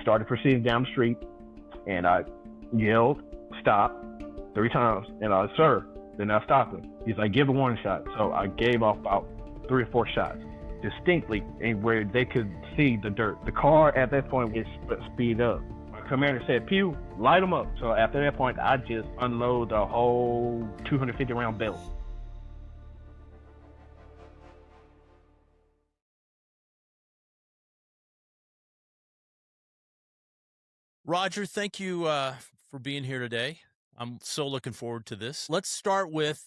started proceeding down the street, and I yelled, "Stop," 3 times, and I, "Sir." Then I stopped him. He's like, "Give a warning shot." So I gave off about 3 or 4 shots distinctly, and where they could see the dirt. The car at that point was speed up. My commander said, "Pugh, light them up." So after that point, I just unload the whole 250 round belt. Roger, thank you for being here today. I'm so looking forward to this. Let's start with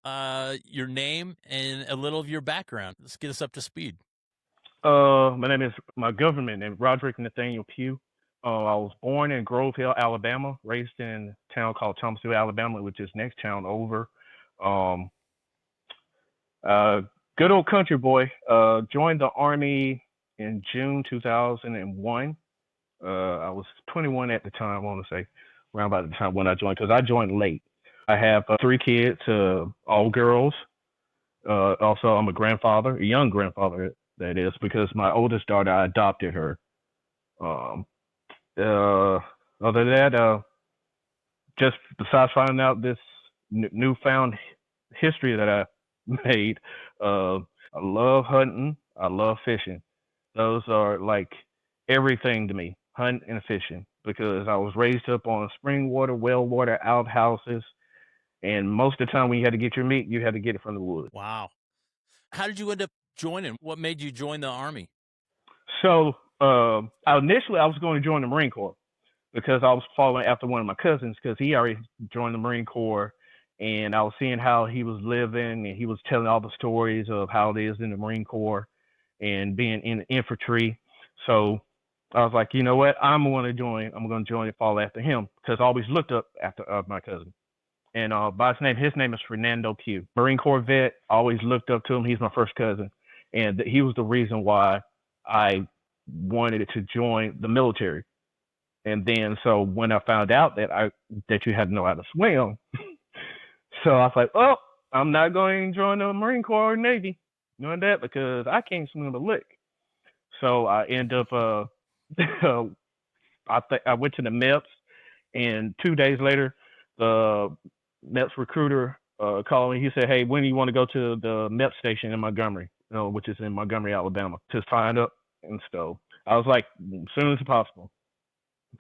your name and a little of your background. Let's get us up to speed. My name is my government name, Roderick Nathaniel Pugh. I was born in Grove Hill, Alabama, raised in a town called Thomasville, Alabama, which is next town over. Um, Good old country boy. Joined the Army in June 2001. I was 21 at the time, I want to say, around about the time when I joined, because I joined late. I have 3 kids, all girls. Also, I'm a grandfather, a young grandfather, that is, because my oldest daughter, I adopted her. Um, uh, Other than that, just besides finding out this newfound history that I made, I love hunting. I love fishing. Those are like everything to me, hunting and fishing, because I was raised up on spring water, well water, outhouses, and most of the time when you had to get your meat, you had to get it from the woods. Wow. How did you end up joining? What made you join the Army? So initially, I was going to join the Marine Corps because I was following after one of my cousins because he already joined the Marine Corps, and I was seeing how he was living, and he was telling all the stories of how it is in the Marine Corps and being in the infantry. So I was like, you know what? I'm going to join. I'm going to join and follow after him because I always looked up after my cousin. And by his name is Fernando Pugh, Marine Corps vet. Always looked up to him. He's my first cousin, and he was the reason why I wanted to join the military. And then, so when I found out that you had to know how to swim, so I was like, "Oh, I'm not going to join the Marine Corps or Navy, doing that because I can't swim a lick." So I end up, I went to the MEPS, and 2 days later, the MEPS recruiter called me. He said, "Hey, when do you want to go to the MEPS station in Montgomery, which is in Montgomery, Alabama, to sign up and stuff?" I was like, "As soon as possible."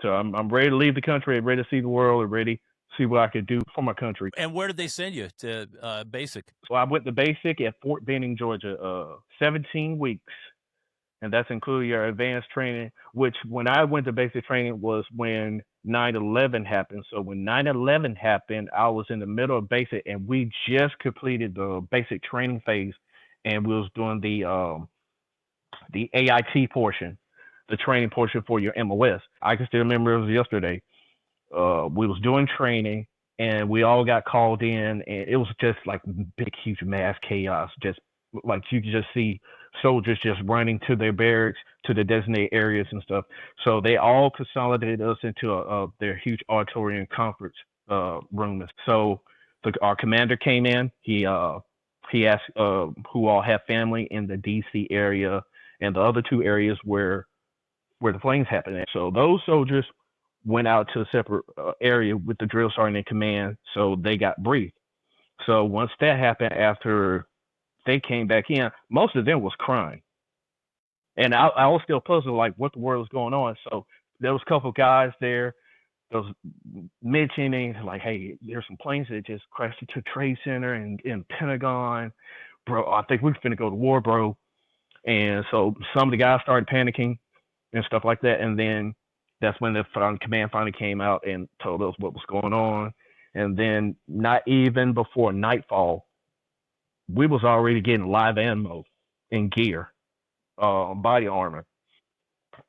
So I'm ready to leave the country, ready to see the world, and ready to see what I could do for my country. And where did they send you to basic? So I went to basic at Fort Benning, Georgia, 17 weeks. And that's including your advanced training, which when I went to basic training was when 9/11 happened. So when 9/11 happened, I was in the middle of basic, and we just completed the basic training phase, and we was doing the AIT portion, the training portion for your MOS. I can still remember it was yesterday. We was doing training, and we all got called in, and it was just like big, huge mass chaos. Just like you could just see soldiers just running to their barracks, to the designated areas and stuff. So they all consolidated us into their huge auditorium conference room. So our commander came in. He asked who all have family in the DC area and the other 2 areas where the flames happened. So those soldiers went out to a separate area with the drill sergeant in command, so they got briefed. So once that happened, after they came back in, most of them was crying, and I was still puzzled, like what the world was going on. So there was a couple of guys there that was mentioning, like, "Hey, there's some planes that just crashed into Trade Center and in Pentagon, bro. I think we're finna go to war, bro." And so some of the guys started panicking and stuff like that. And then that's when the command finally came out and told us what was going on. And then not even before nightfall, we was already getting live ammo and gear, body armor,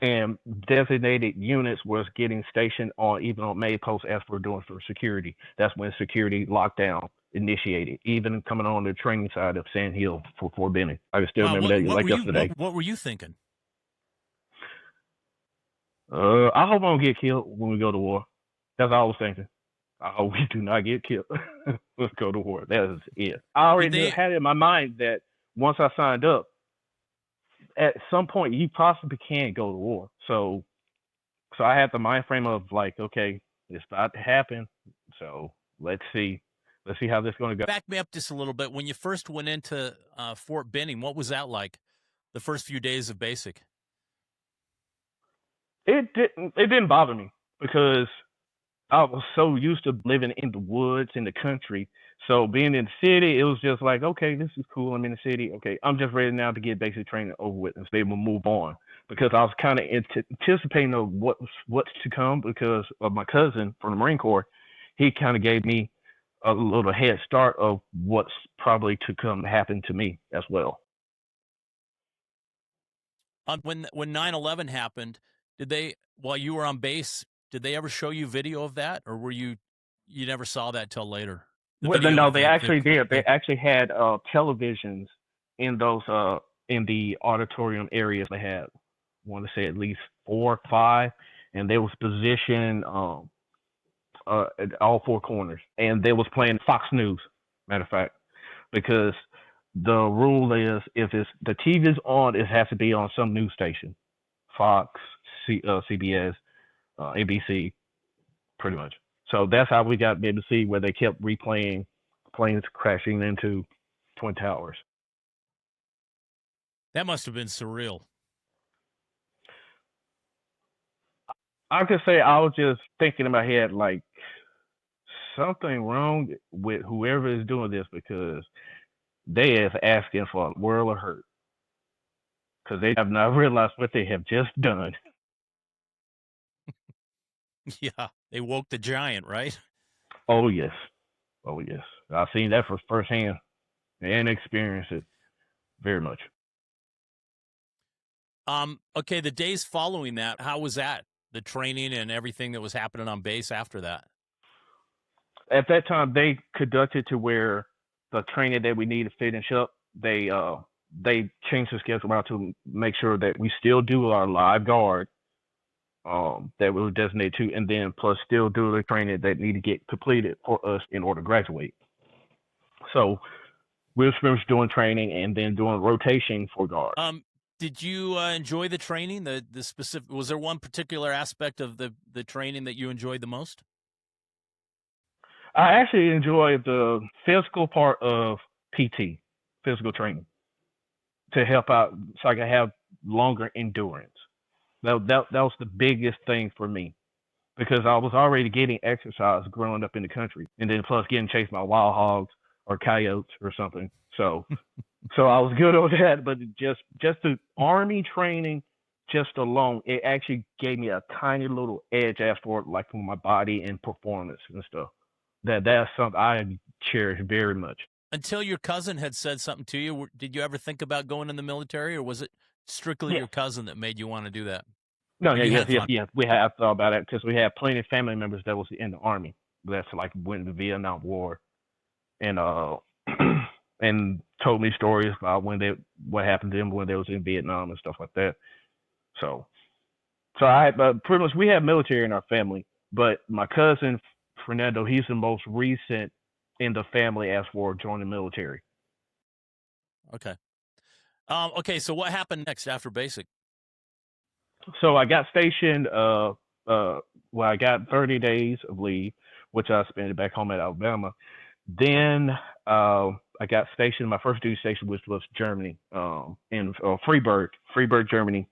and designated units was getting stationed even on main posts as we're doing for security. That's when security lockdown initiated, even coming on the training side of Sand Hill for Fort Benning. I can still remember that like yesterday. What were you thinking? I hope I don't get killed when we go to war. That's all I was thinking. I hope we do not get killed. Let's go to war. That is it. I already had it in my mind that once I signed up, at some point you possibly can go to war. So So I had the mind frame of like, okay, it's about to happen. So let's see. Let's see how this is going to go. Back me up just a little bit. When you first went into Fort Benning, what was that like? The first few days of basic? It didn't bother me because I was so used to living in the woods in the country. So being in the city, it was just like, okay, this is cool. I'm in the city. Okay, I'm just ready now to get basic training over with and be able to move on. Because I was kind of anticipating of what's to come because of my cousin from the Marine Corps. He kind of gave me a little head start of what's probably to come to happen to me as well. When 9/11 happened, did they, while you were on base, did they ever show you video of that, or were you never saw that till later? Well, no, they actually did. They actually had televisions in those in the auditorium areas. They had, I want to say at least 4 or 5, and they was positioned at all 4 corners, and they was playing Fox News. Matter of fact, because the rule is if it's the TV's on, it has to be on some news station, Fox, CBS, ABC, pretty much. So that's how we got able to see where they kept replaying planes crashing into Twin Towers. That must have been surreal. I could say I was just thinking in my head like something wrong with whoever is doing this because they is asking for a world of hurt because they have not realized what they have just done. Yeah, they woke the giant, right? Oh yes, oh yes. I've seen that for firsthand and experienced it very much. Okay, the days following that, how was that? The training and everything that was happening on base after that? At that time, they conducted to where the training that we need to finish up. They changed the schedule around to make sure that we still do our live guard that we were designated to, and then plus still do the training that need to get completed for us in order to graduate. So we were finished doing training and then doing rotation for guard. Did you enjoy the training? The specific, was there one particular aspect of the training that you enjoyed the most? I actually enjoyed the physical part of PT, physical training, to help out so I can have longer endurance. That was the biggest thing for me because I was already getting exercise growing up in the country, and then plus getting chased by wild hogs or coyotes or something. So I was good on that, but just the army training just alone, it actually gave me a tiny little edge afterward, like for my body and performance and stuff. That's something I cherish very much. Until your cousin had said something to you, did you ever think about going in the military, or was it strictly your cousin that made you want to do that? No, yes. We have thought about it because we have plenty of family members that was in the army. That's like went in the Vietnam War, and and told me stories about what happened to them when they was in Vietnam and stuff like that. So I pretty much we have military in our family, but my cousin Fernando, he's the most recent in the family as for joining the military. Okay. Okay, so what happened next after basic? So I got stationed. Well, I got 30 days of leave, which I spent back home at Alabama. Then I got stationed. My first duty station, which was Germany, in Freiburg, Germany.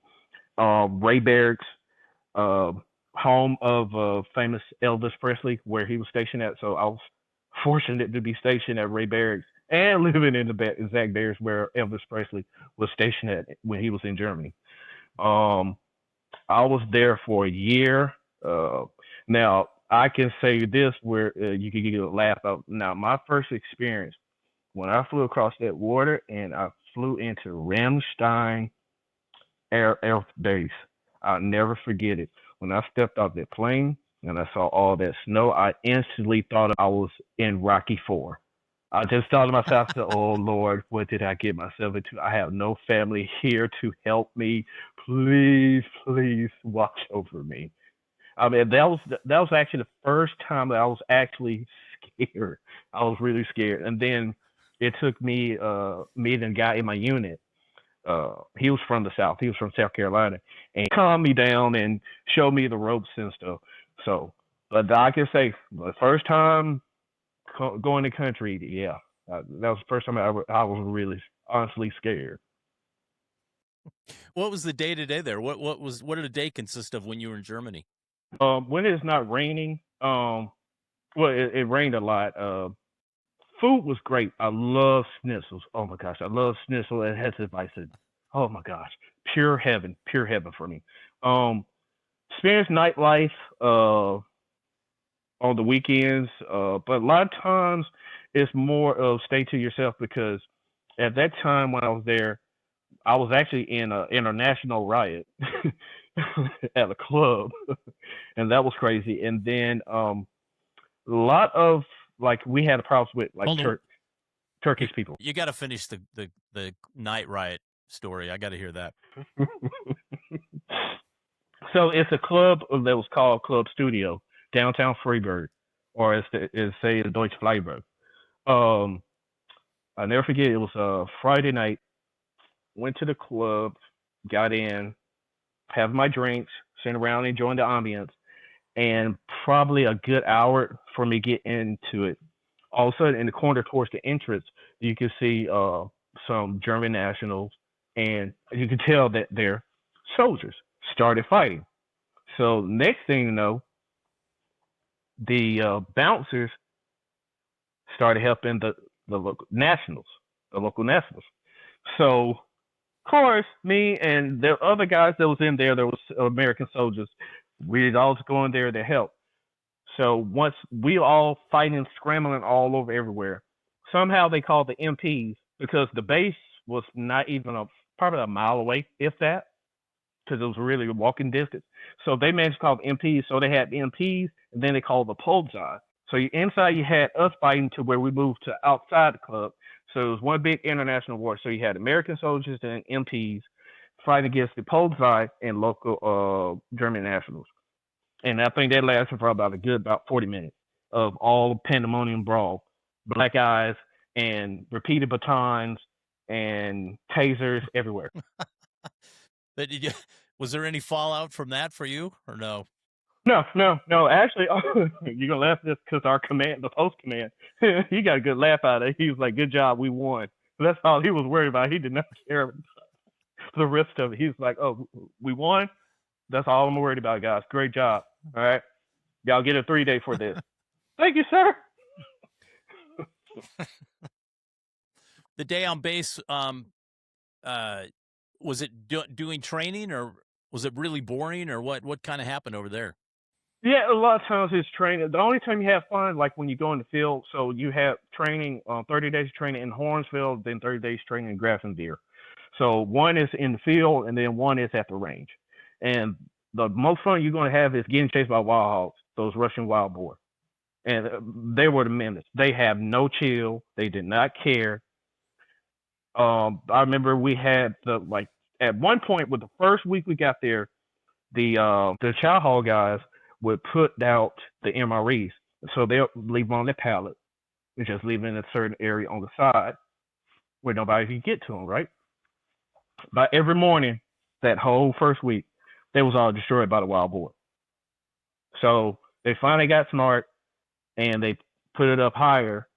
Ray Barracks, home of famous Elvis Presley, where he was stationed at. So I was fortunate to be stationed at Ray Barracks and living in the exact barracks where Elvis Presley was stationed at when he was in Germany. I was there for a year. Now I can say this where you can get a laugh out. Now my first experience when I flew across that water and I flew into Ramstein Air Base, I'll never forget it. When I stepped off that plane and I saw all that snow, I instantly thought I was in Rocky IV. I just thought to myself, I said, "Oh Lord, what did I get myself into? I have no family here to help me. Please, please watch over me." I mean, that was actually the first time that I was actually scared. I was really scared, and then it took me meeting a guy in my unit He was from the South. He was from South Carolina, and he calmed me down and showed me the ropes and stuff. So, but I can say the first time going to country, yeah, that was the first time I was really honestly scared. What was the day to day there? What did a day consist of when you were in Germany? When it's not raining, well, it rained a lot. Food was great. I love schnitzels. Oh my gosh, I love schnitzel and Hefeweizen. Oh my gosh, pure heaven for me. Um, Experience nightlife on the weekends, but a lot of times it's more of stay to yourself because at that time when I was there, I was actually in an international riot at a club, and that was crazy. And then a lot of like we had problems with like Hold on. Turkish people. You got to finish the night riot story. I got to hear that. So it's a club that was called Club Studio, downtown Freiburg, or as say Deutsche Freiburg. Um, I'll never forget. It was a Friday night. Went to the club, got in, have my drinks, sitting around enjoying the ambience, and probably a good hour for me to get into it. All of a sudden, in the corner towards the entrance, you can see some German nationals, and you can tell that they're soldiers started fighting. So next thing you know, the bouncers started helping the local nationals, the local nationals. So of course, me and the other guys that was in there was American soldiers. We all was going there to help. So once we all fighting, scrambling all over everywhere, somehow they called the MPs because the base was not even probably a mile away, if that, because it was really a walking distance. So they managed to call the MPs. So they had the MPs, and then they called the Polizei. So inside you had us fighting to where we moved to outside the club. So it was one big international war. So you had American soldiers and MPs fighting against the Polizei and local German nationals. And I think that lasted for about 40 minutes of all pandemonium brawl, black eyes and repeated batons and tasers everywhere. But was there any fallout from that for you or no? No. Actually, you're gonna laugh at this because our command, the post command, he got a good laugh out of it. He was like, "Good job, we won." That's all he was worried about. He did not care the rest of it. He was like, "Oh, we won. That's all I'm worried about, guys. Great job. All right, y'all get a 3-day for this." Thank you, sir. The day on base, was it doing training or was it really boring or what kind of happened over there? Yeah, a lot of times it's training. The only time you have fun, like when you go in the field, so you have training, 30 days training in Hornsfield, then 30 days training in Grafenwehr. So one is in the field, and then one is at the range. And the most fun you're going to have is getting chased by wild hogs, those Russian wild boar. And they were the menace. They have no chill. They did not care. I remember we had at one point with the first week we got there, the chow hall guys would put out the MREs. So they'll leave them on the pallet and just leave them in a certain area on the side where nobody can get to them, right? But every morning, that whole first week, they was all destroyed by the wild boar. So they finally got smart and they put it up higher.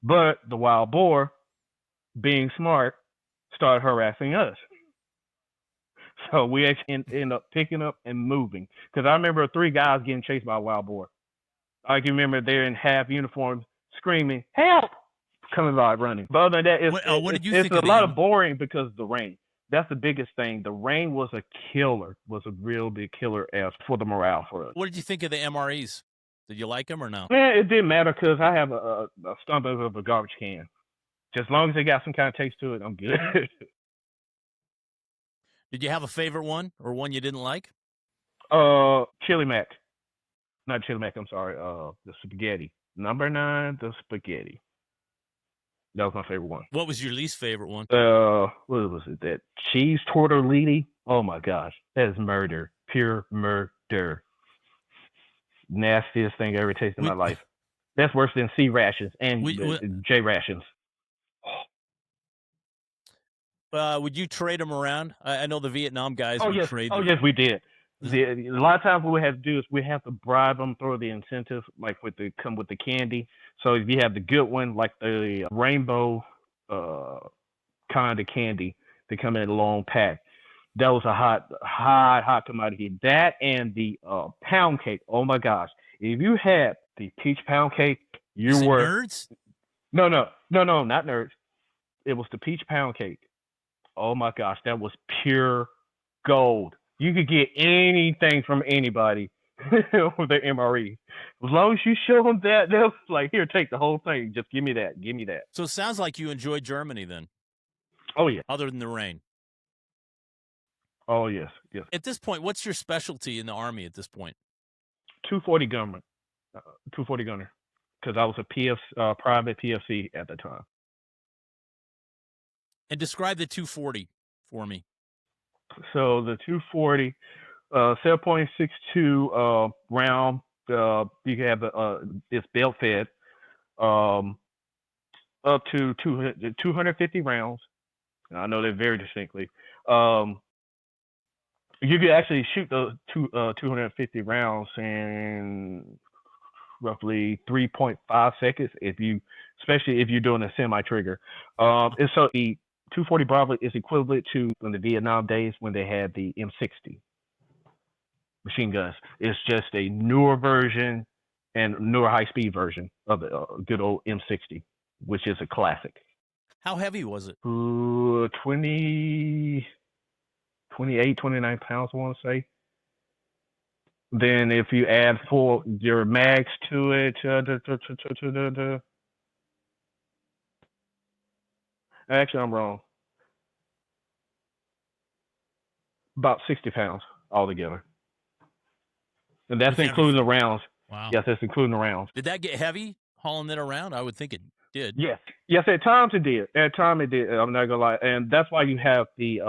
But the wild boar, being smart, started harassing us. So we actually end up picking up and moving. Because I remember 3 guys getting chased by a wild boar. I can remember they're in half uniforms screaming, "Help!" coming by running. But other than that, it's a lot of boring because of the rain. That's the biggest thing. The rain was a killer, was a real big killer as for the morale for us. What did you think of the MREs? Did you like them or no? Man, it didn't matter because I have a stomach of a garbage can. Just as long as they got some kind of taste to it, I'm good. Did you have a favorite one or one you didn't like? Chili Mac. Not Chili Mac, I'm sorry. The spaghetti. Number 9, the spaghetti. That was my favorite one. What was your least favorite one? What was it? That cheese tortellini? Oh my gosh. That is murder. Pure murder. Nastiest thing I ever tasted in my life. That's worse than C rations and J rations. Would you trade them around? I know the Vietnam guys Oh would yes, trade. oh yes, we did. A lot of times what we have to do is we have to bribe them through the incentive, like with the come with the candy. So if you have the good one, like the rainbow uh, kind of candy, they come in a long pack. That was a hot commodity. That and the pound cake. Oh my gosh! If you had the peach pound cake, you Is it were nerds? no, not nerds. It was the peach pound cake. Oh my gosh, that was pure gold. You could get anything from anybody with the MRE. As long as you show them that, they'll like, here, take the whole thing. Just give me that. Give me that. So it sounds like you enjoyed Germany then, Oh yeah. other than the rain. Oh yes. Yes. At this point, what's your specialty in the Army at this point? 240 gunner. 240 gunner. Because I was a private PFC at the time. And describe the 240 for me. So the 240, 7.62 round. You can have it's belt fed. Up to 250 rounds. I know that very distinctly. You could actually shoot those 250 rounds in roughly 3.5 seconds, especially if you're doing a semi-trigger. And so the 240 Bravo is equivalent to in the Vietnam days when they had the M60 machine guns. It's just a newer version and newer high-speed version of the good old M60, which is a classic. How heavy was it? 28, 29 pounds, I want to say. Then if you add your mags to it, actually I'm wrong. About 60 pounds altogether. And that's including the rounds. Wow. Yes, that's including the rounds. Did that get heavy hauling it around? I would think it did. Yes. Yes, at times it did. At times it did. I'm not gonna lie. And that's why you have the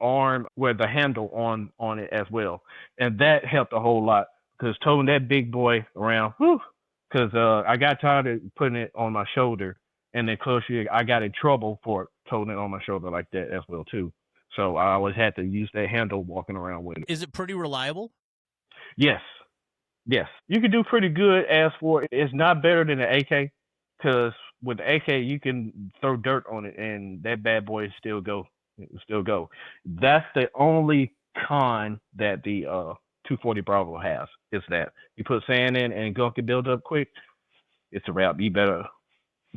arm where the handle on it as well. And that helped a whole lot because toting that big boy around, because I got tired of putting it on my shoulder, and then closer I got in trouble for toting it on my shoulder like that as well too. So I always had to use that handle walking around with it. Is it pretty reliable? Yes. Yes. You can do pretty good as for it's not better than the AK because with the AK you can throw dirt on it and that bad boy still go. That's the only con that the 240 Bravo has is that you put sand in and gunk can build up quick. It's a wrap. You better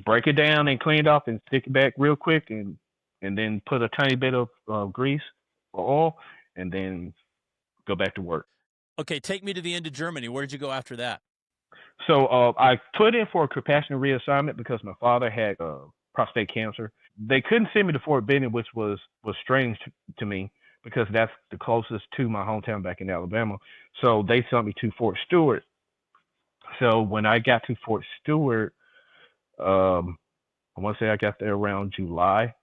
break it down and clean it off and stick it back real quick and then put a tiny bit of grease or oil and then go back to work. Okay, take me to the end of Germany. Where did you go after that? So I put in for a compassionate reassignment because my father had prostate cancer. They couldn't send me to Fort Benning, which was strange to me because that's the closest to my hometown back in Alabama. So they sent me to Fort Stewart. So when I got to Fort Stewart, I want to say I got there around July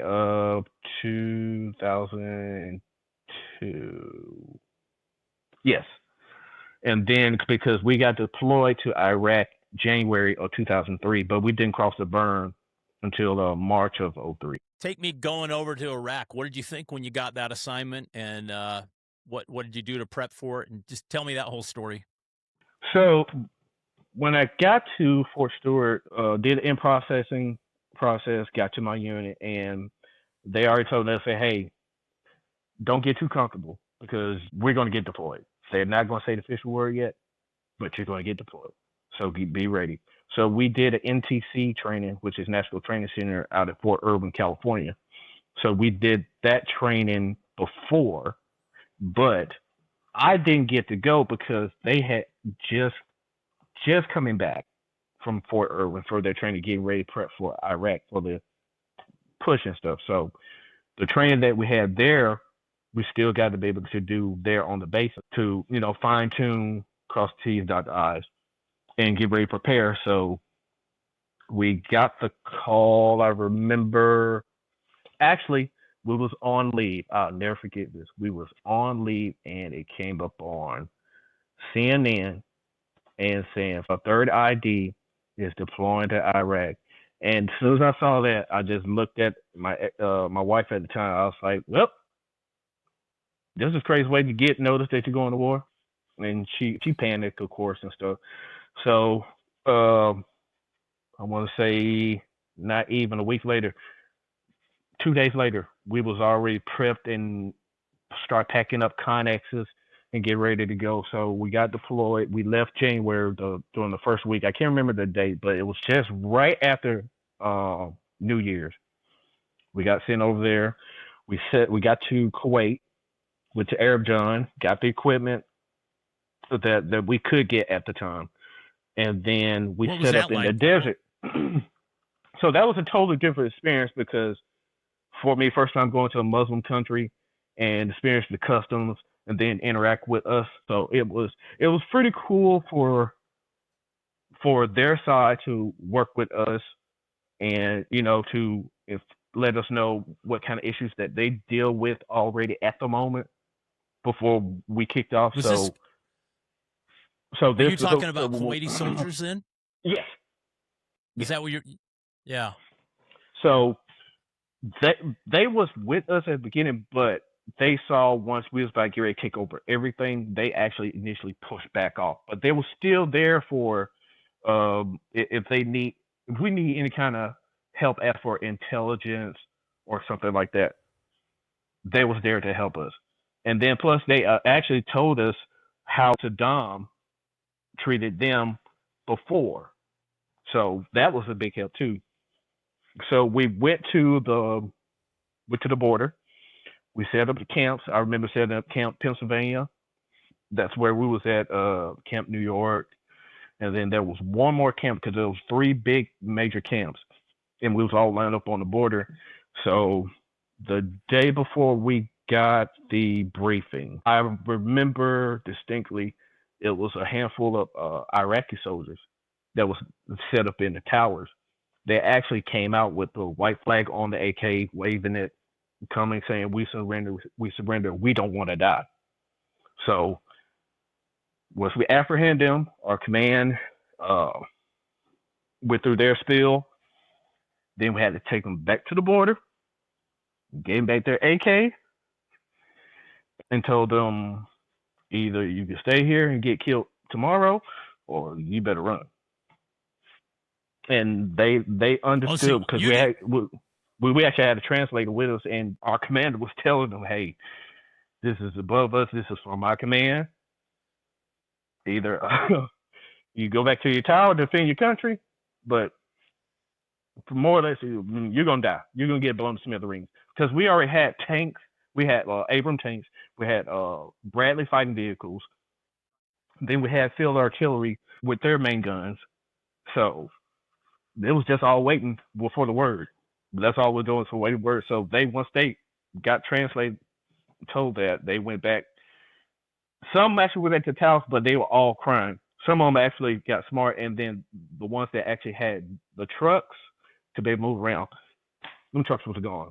of 2002. Yes. And then because we got deployed to Iraq January of 2003, but we didn't cross the berm until March of 2003. Take me going over to Iraq. What did you think when you got that assignment, and what did you do to prep for it? And just tell me that whole story. So when I got to Fort Stewart, did the in-processing process, got to my unit, and they already told us, hey, don't get too comfortable because we're going to get deployed. They're not going to say the official word yet, but you're going to get deployed. So be ready. So we did an NTC training, which is National Training Center out at Fort Irwin, California. So we did that training before, but I didn't get to go because they had just coming back from Fort Irwin for their training, getting ready to prep for Iraq for the push and stuff. So the training that we had there, we still got to be able to do there on the base to, fine tune, cross the T's, dot the I's, and get ready to prepare. So we got the call. I remember actually we was on leave. I'll never forget this. We was on leave and it came up on CNN and saying a third ID is deploying to Iraq And as soon as I saw that, I just looked at my wife at the time. I was like, "Well, this is a crazy way to get notice that you're going to war." And she panicked, of course, and stuff. So um, I want to say not even a week later, 2 days later, we was already prepped and start packing up connexes and get ready to go. So we got deployed. We left January during the first week. I can't remember the date, but it was just right after uh, New Year's. We got sent over there. We got to Kuwait with the Arab John, got the equipment that we could get at the time, and then we What was set that up in the like? desert. So that was a totally different experience because for me, first time going to a Muslim country and experience the customs and then interact with us. So it was pretty cool for their side to work with us and to if let us know what kind of issues that they deal with already at the moment before we kicked off. Was this? So Are this you was talking about Kuwaiti soldiers then? yes. Is Yes. that what you're? Yeah. So they they was with us at the beginning, but they saw once we was about to get ready to take over everything, they actually initially pushed back off. But they were still there for if they need if we need any kind of help as for intelligence or something like that, they was there to help us. And then plus they actually told us how Saddam treated them before. So that was a big help too. So we went to the border. We set up the camps. I remember setting up Camp Pennsylvania. That's where we was at Camp New York. And then there was one more camp because there was three big major camps, and we was all lined up on the border. So the day before we got the briefing, I remember distinctly it was a handful of Iraqi soldiers that was set up in the towers. They actually came out with the white flag on the AK, waving it, coming saying, we surrender, we don't want to die." So once we apprehend them, our command uh, went through their spiel. Then we had to take them back to the border, gave them back their AK, and told them either you can stay here and get killed tomorrow, or you better run. And they Oh, so understood because you did. we actually had a translator with us, and our commander was telling them, "Hey, this is above us. This is for my command. Either you go back to your tower, defend your country, but more or less you're gonna die. You're gonna get blown to smithereens because we already had tanks. We had Abram tanks. We had Bradley fighting vehicles. Then we had field artillery with their main guns. So it was just all waiting for the word. That's all we're doing is for waiting word. So once they got translated, told that they went back. Some actually went back to the house, but they were all crying. Some of them actually got smart, and then the ones that actually had the trucks to be able to move around, them trucks was gone.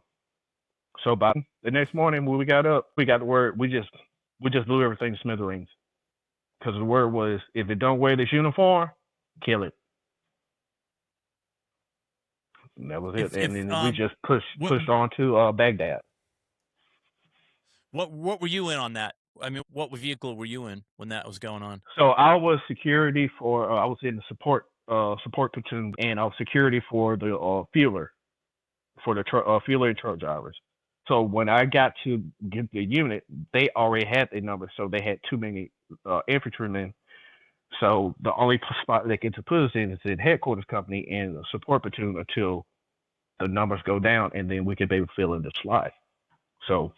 So by the next morning when we got up, we got the word. We just blew everything to smithereens because the word was, if it don't wear this uniform, kill it. And that was it. And If then we just what pushed on to Baghdad. what were you in on that? I mean, what vehicle were you in when that was going on? So I was security for. I was in the support platoon, and I was security for the fueler for the fueler and truck drivers. So when I got to get the unit, they already had the number, so they had too many infantrymen. So the only spot they get to put us in is in headquarters company and the support platoon until the numbers go down, and then we can be able to fill in the slot. So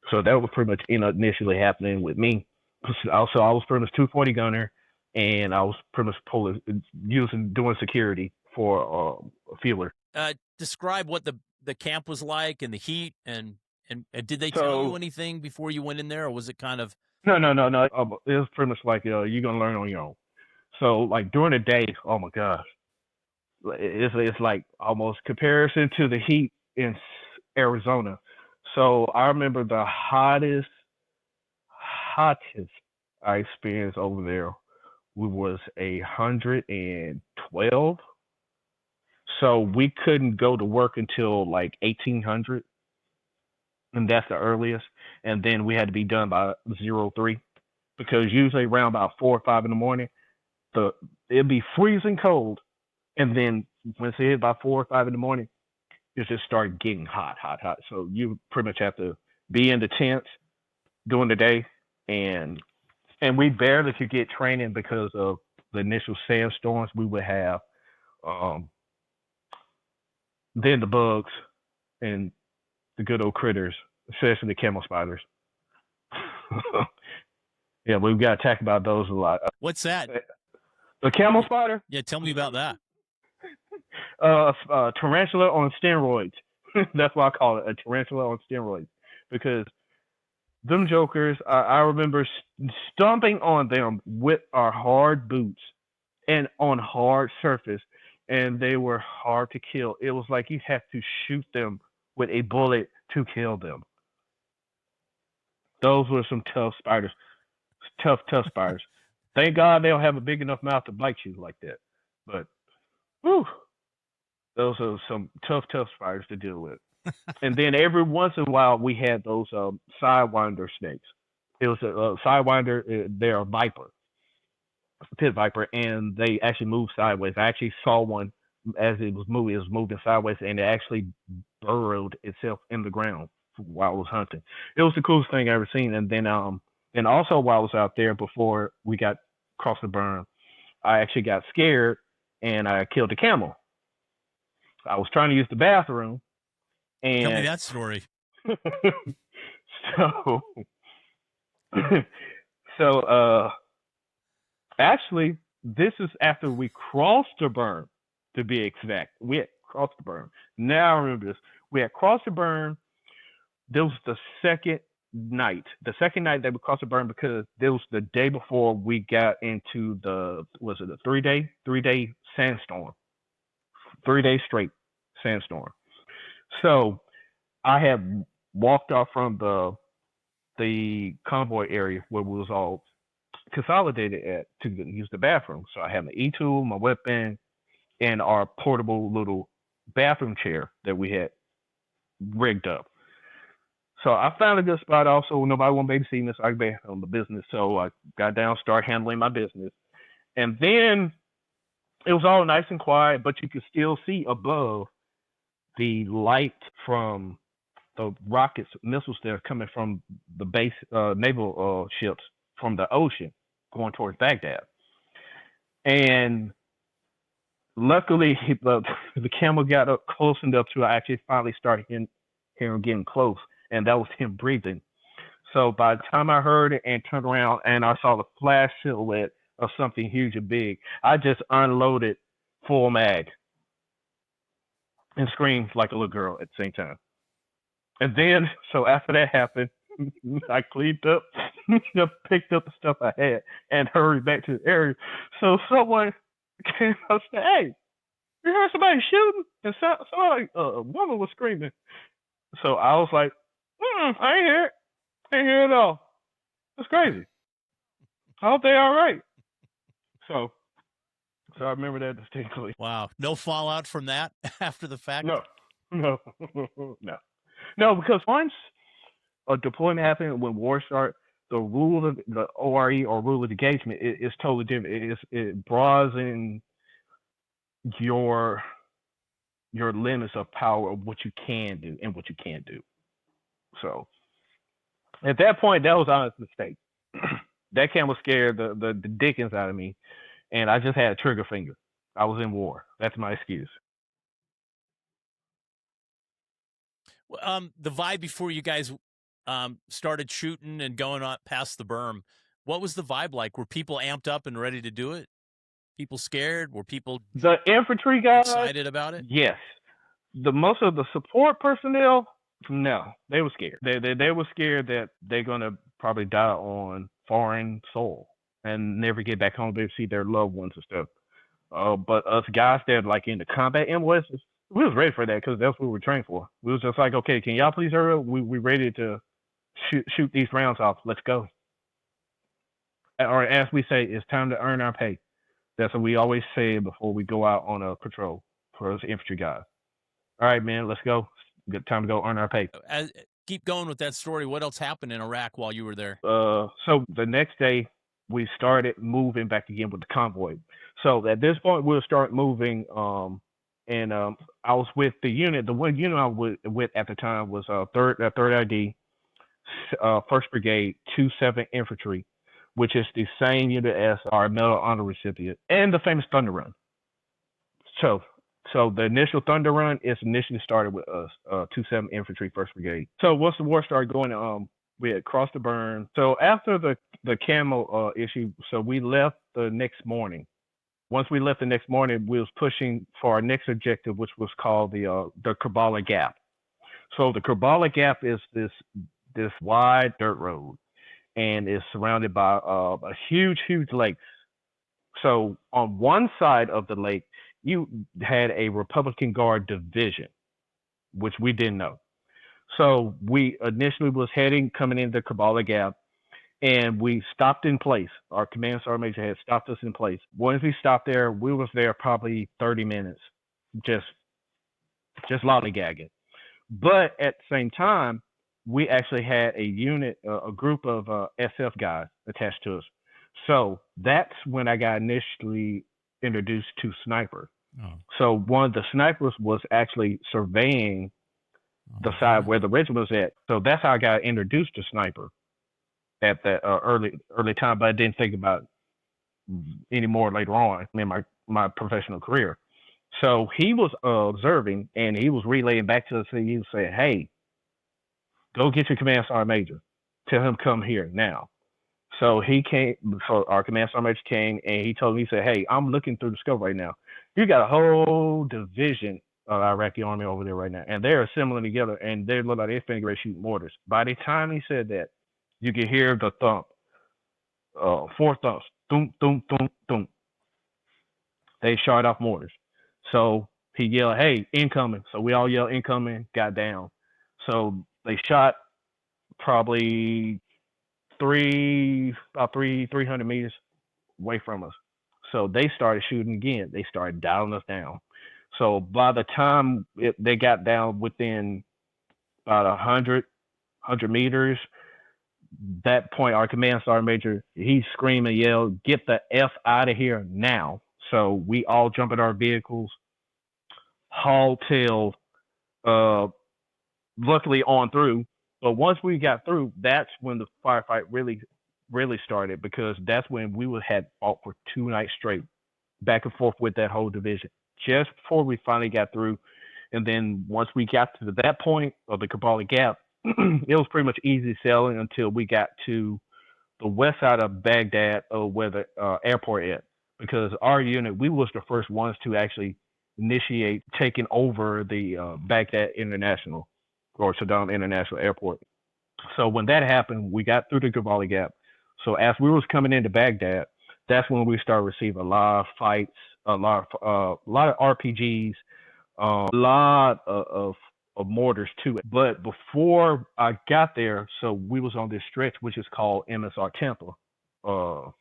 so that was pretty much initially happening with me. Also, I was pretty much 240 gunner, and I was pretty much doing security for a feeler. Describe what the camp was like and the heat and did they tell you So anything before you went in there, or was it kind of? no, no, no, no. It was pretty much like you're gonna learn on your own. So like during the day, oh my gosh, it's like almost comparison to the heat in Arizona. So I remember the hottest I experienced over there was 112. So we couldn't go to work until like 1800, and that's the earliest. And then we had to be done by 03, because usually around about 4 or 5 in the morning, the it'd be freezing cold, and then once it hit by 4 or 5 in the morning, it just started getting hot, hot, hot. So you pretty much have to be in the tents during the day, and we barely could get training because of the initial sandstorms we would have. Um, then the bugs and the good old critters, especially the camel spiders. Yeah, we've got to talk about those a lot. What's that? The camel spider, Yeah, tell me about that. tarantula on steroids. That's why I call it a tarantula on steroids, because them jokers, I remember stomping on them with our hard boots and on hard surface, and they were hard to kill. It was like you had to shoot them with a bullet to kill them. Those were some tough spiders, tough, tough spiders. Thank God they don't have a big enough mouth to bite you like that. But, whew, those are some tough, tough spiders to deal with. And then every once in a while, we had those sidewinder snakes. It was a sidewinder. They're a viper, pit viper, and they actually move sideways. I actually saw one as it was moving. It was moving sideways, and it actually burrowed itself in the ground while I was hunting. It was the coolest thing I ever seen. And also while I was out there before we got across the berm, I actually got scared and I killed a camel. I was trying to use the bathroom, and Tell me that story. so so actually, this is after we crossed the berm, to be exact. We had crossed the berm. Now I remember this. We had crossed the berm. This was the second night. The second night that we crossed the berm, because this was the day before we got into was it a 3 day sandstorm? 3 days straight sandstorm. So I had walked off from the convoy area where we was all consolidated at to use the bathroom. So I had my E-tool, my weapon, and our portable little bathroom chair that we had rigged up. So I found a good spot. Also, nobody wanted to babysit me, so I could be on the business. So I got down, started handling my business, and then it was all nice and quiet, but you could still see above the light from the rockets, missiles that are coming from the base naval ships from the ocean going towards Baghdad. And luckily, the camel got up close enough to I actually finally started hearing him getting close, and that was him breathing. So by the time I heard it and turned around and I saw the flash silhouette of something huge and big, I just unloaded full mag and screamed like a little girl at the same time. And then, so after that happened, I cleaned up, picked up the stuff I had, and hurried back to the area. So someone came up and said, "Hey, you heard somebody shooting?" And somebody, a woman was screaming. So I was like, "I ain't hear it. I ain't hear it at all. That's crazy. I hope they all right." So I remember that distinctly. Wow. No fallout from that after the fact? No, no, because once a deployment happens, when war starts, the rule of the ORE, or rule of engagement, is totally different. It broadens your limits of power of what you can do and what you can't do. So at that point, that was an honest mistake. That camel scared the dickens out of me, and I just had a trigger finger. I was in war. That's my excuse. The vibe before you guys started shooting and going on past the berm, what was the vibe like? Were people amped up and ready to do it? People scared? Were people The infantry guys excited about it? Yes. The most of the support personnel, no, they were scared. They were scared that they're gonna probably die on foreign soil and never get back home to see their loved ones and stuff. But us guys that like in the combat MOS, we was ready for that because that's what we were trained for. We was just like, okay, can y'all please hurry up? We ready to shoot these rounds off. Let's go. Or as we say, it's time to earn our pay. That's what we always say before we go out on a patrol for us infantry guys. All right, man, let's go. Good time to go earn our pay. Keep going with that story. What else happened in Iraq while you were there? So the next day, we started moving back again with the convoy. So at this point, we'll start moving. And I was with the unit. The one unit I was with at the time was third ID, First Brigade, 27 Infantry, which is the same unit as our Medal of Honor recipient, and the famous Thunder Run. So the initial Thunder Run is initially started with us, 27 Infantry, First Brigade. So once the war started going, we had crossed the berm. So after the camel issue, so we left the next morning. Once we left the next morning, we was pushing for our next objective, which was called the Karbala Gap. So the Karbala Gap is this wide dirt road, and is surrounded by a huge lake. So on one side of the lake, you had a Republican Guard division, which we didn't know. So we initially was coming into Karbala Gap, and we stopped in place. Our command sergeant major had stopped us in place. Once we stopped there, we was there probably 30 minutes, just lollygagging. But at the same time, we actually had a unit, a group of SF guys attached to us. So that's when I got initially introduced to sniper. Oh. So one of the snipers was actually surveying the side where the regiment was at. So that's how I got introduced to sniper at that early time. But I didn't think about it anymore later on in my professional career. So he was observing, and he was relaying back to us. He was saying, "Hey, go get your command sergeant major. Tell him come here now." So he came. So our command sergeant major came, and he told me, he said, "Hey, I'm looking through the scope right now. You got a whole division of Iraqi army over there right now, and they're assembling together, and they look like they're finna get shooting mortars." By the time he said that, you could hear the thump, 4 thumps, thump, thump, thump, thump. They shot off mortars. So he yelled, "Hey, incoming!" So we all yelled, "Incoming!" Got down. So they shot probably 300 meters away from us. So they started shooting again. They started dialing us down. So by the time they got down within about 100 meters, that point, our command sergeant major, he screamed and yelled, "Get the F out of here now." So we all jump in our vehicles, haul-tailed, luckily on through. But once we got through, that's when the firefight really started, because that's when we had fought for 2 nights straight, back and forth with that whole division, just before we finally got through. And then once we got to that point of the Karbala Gap, it was pretty much easy sailing until we got to the west side of Baghdad, where the airport is, because our unit, we was the first ones to actually initiate taking over the Baghdad International or Saddam International Airport. So when that happened, we got through the Karbala Gap. So as we was coming into Baghdad, that's when we started receiving a lot of fights, a lot of RPGs, a lot of mortars to it. But before I got there, so we was on this stretch which is called MSR Tampa. On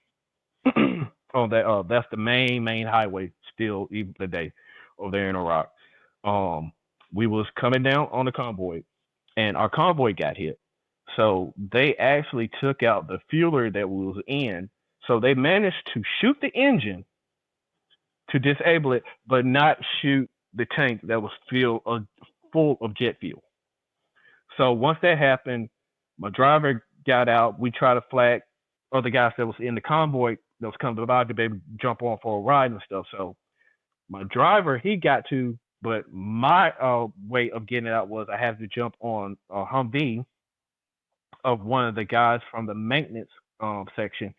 that, that's the main highway still even today over there in Iraq. We was coming down on the convoy, and our convoy got hit. So they actually took out the fueler that we was in. So they managed to shoot the engine to disable it, but not shoot the tank that was full of jet fuel. So once that happened, my driver got out. We tried to flag other guys that was in the convoy that was coming by to be able to jump on for a ride and stuff. So my driver, he got to, but my way of getting it out was I had to jump on a Humvee of one of the guys from the maintenance section.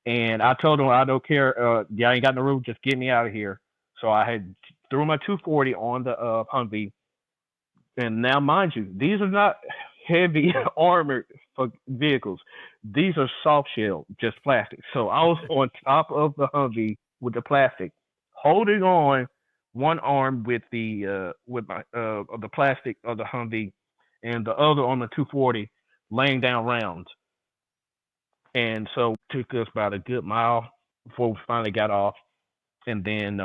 And I told him, "I don't care. I ain't got no room. Just get me out of here." So I had threw my 240 on the Humvee. And now, mind you, these are not heavy armored vehicles. These are soft shell, just plastic. So I was on top of the Humvee with the plastic, holding on one arm with the plastic of the Humvee, and the other on the 240, laying down rounds. And so it took us about a good mile before we finally got off. And then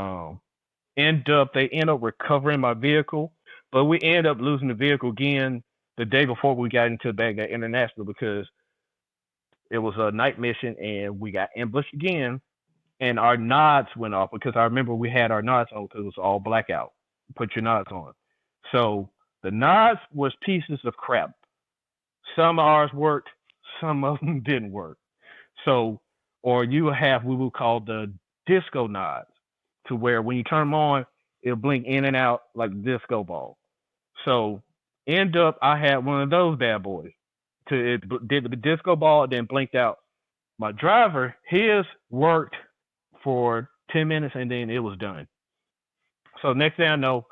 They end up recovering my vehicle, but we end up losing the vehicle again the day before we got into Baghdad International because it was a night mission and we got ambushed again. And our nods went off because I remember we had our nods on because it was all blackout. Put your nods on. So the nods was pieces of crap. Some of ours worked, some of them didn't work. So, or you have what we call the disco nods, to where when you turn them on, it'll blink in and out like a disco ball. So, end up, I had one of those bad boys. It did the disco ball, then blinked out. My driver, his worked for 10 minutes and then it was done. So, next thing I know,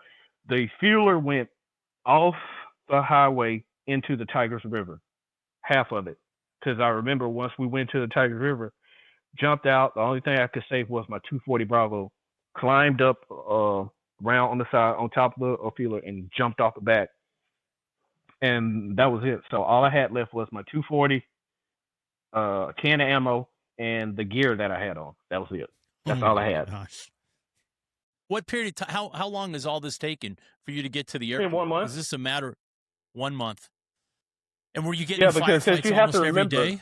the fueler went off the highway into the Tigris River, half of it. Because I remember once we went to the Tigris River, jumped out. The only thing I could save was my 240 Bravo. Climbed up round on the side, on top of the fueler, and jumped off the back. And that was it. So all I had left was my 240, can of ammo, and the gear that I had on. That was it. That's all I had. Gosh. What period of time? How long has all this taken for you to get to the airport? In 1 month. Is this a matter 1 month? And were you getting because firefights you have to almost every remember, day?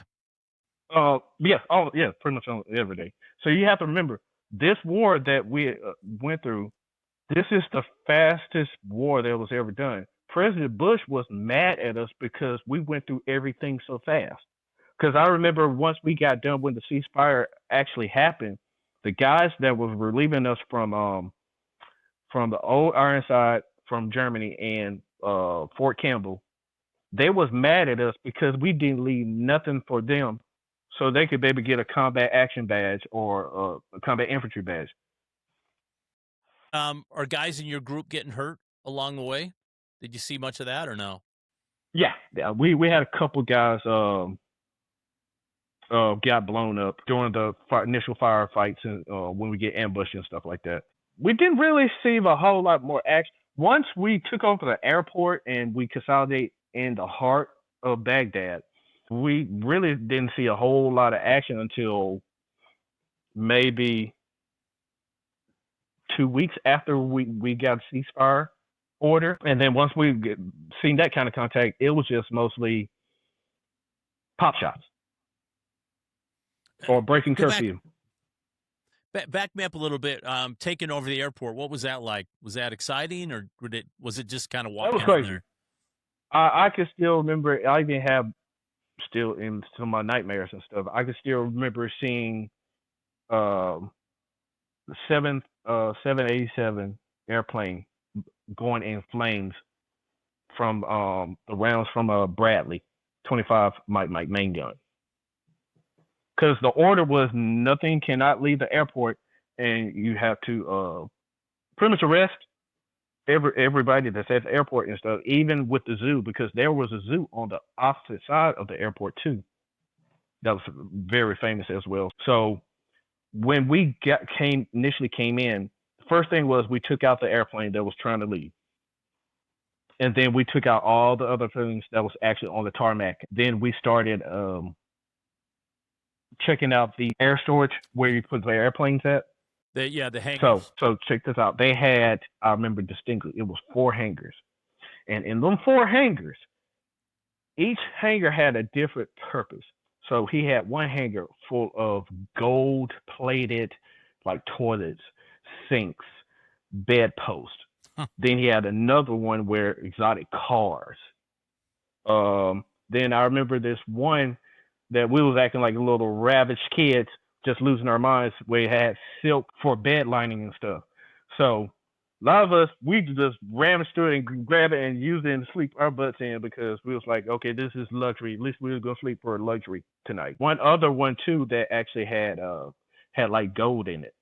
yes, pretty much every day. So you have to remember, this war that we went through, this is the fastest war that was ever done. President Bush was mad at us because we went through everything so fast. Because I remember once we got done when the ceasefire actually happened, the guys that was relieving us from the old Ironside from Germany and Fort Campbell, they was mad at us because we didn't leave nothing for them so they could maybe get a combat action badge or a combat infantry badge. Are guys in your group getting hurt along the way? Did you see much of that or no? Yeah, we had a couple guys got blown up during the initial firefights and when we get ambushed and stuff like that. We didn't really see a whole lot more action. Once we took over the airport and we consolidate in the heart of Baghdad, we really didn't see a whole lot of action until maybe 2 weeks after we got a ceasefire order. And then once we seen that kind of contact, it was just mostly pop shots or breaking curfew. Back me up a little bit. Taking over the airport, what was that like? Was that exciting, or was it just kind of walking? That was crazy. There? I could still remember. I even have still in some of my nightmares and stuff. I could still remember seeing the 787 airplane going in flames from the rounds from a Bradley 25 Mike main gun. Because the order was nothing cannot leave the airport, and you have to pretty much arrest everybody that's at the airport and stuff, even with the zoo, because there was a zoo on the opposite side of the airport too. That was very famous as well. So when we initially came in, the first thing was we took out the airplane that was trying to leave. And then we took out all the other things that was actually on the tarmac. Then we started checking out the air storage where you put the airplanes at. The hangars. So check this out. They had, I remember distinctly, it was 4 hangars. And in them 4 hangars, each hangar had a different purpose. So he had one hangar full of gold-plated, like toilets, sinks, bedposts. Huh. Then he had another one where exotic cars. Then I remember this one that we was acting like little ravaged kids, just losing our minds, where he had silk for bed lining and stuff. So a lot of us, we just ran through it and grab it and use it and sleep our butts in because we was like, okay, this is luxury. At least we was going to sleep for a luxury tonight. One other one too that actually had like gold in it.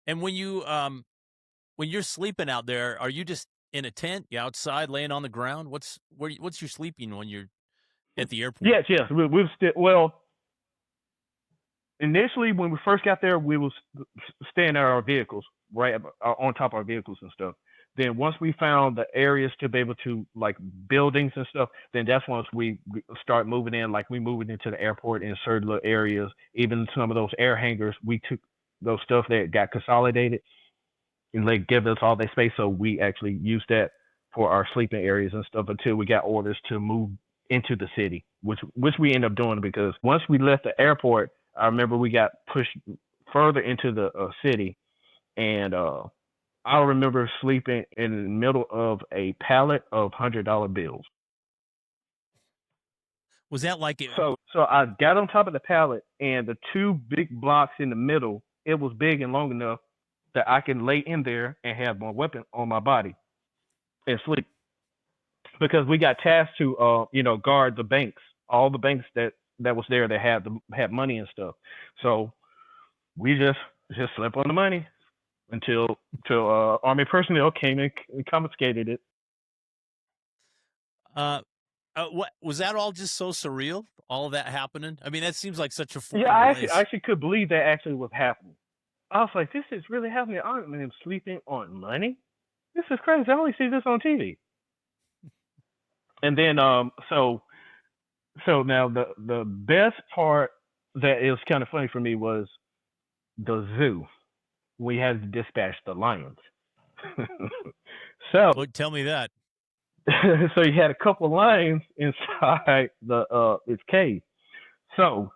And when you're sleeping out there, are you just in a tent? You outside, laying on the ground? What's your sleeping when you're at the airport? Yes. We've still initially when we first got there, we was staying at our vehicles, right on top of our vehicles and stuff. Then once we found the areas to be able to, like buildings and stuff, then that's once we start moving in, like we moving into the airport in certain little areas. Even some of those air hangars, we took those stuff that got consolidated and they give us all their space. So we actually used that for our sleeping areas and stuff until we got orders to move into the city, which we ended up doing because once we left the airport, I remember we got pushed further into the city, and I remember sleeping in the middle of a pallet of $100 bills. Was that like it? So I got on top of the pallet, and the two big blocks in the middle, it was big and long enough that I can lay in there and have my weapon on my body and sleep. Because we got tasked to, guard the banks, all the banks that was there that had money and stuff. So we just slept on the money until army personnel came and confiscated it. What was that all just so surreal? All of that happening? I mean, that seems like such a Yeah, I actually could believe that actually was happening. I was like, this is really happening. I'm sleeping on money. This is crazy. I only see this on TV. And then so now the best part that is kind of funny for me was the zoo. We had to dispatch the lions. So tell me that. So you had a couple of lions inside the its cage. So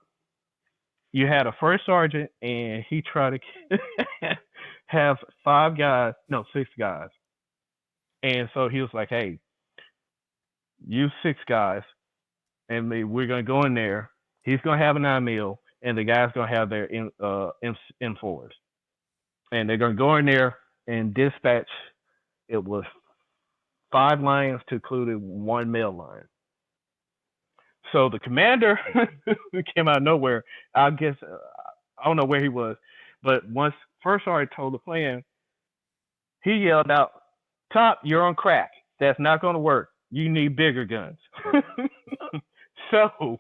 you had a first sergeant, and he tried to have 6 guys. And so he was like, "Hey, you 6 guys, and we're gonna go in there. He's gonna have a 9 mil, and the guys gonna have their M4s, and they're gonna go in there and dispatch." It was 5 lions to include 1 male lion. So the commander came out of nowhere. I guess I don't know where he was, but once first sergeant told the plan, he yelled out, "Top, you're on crack. That's not going to work. You need bigger guns." So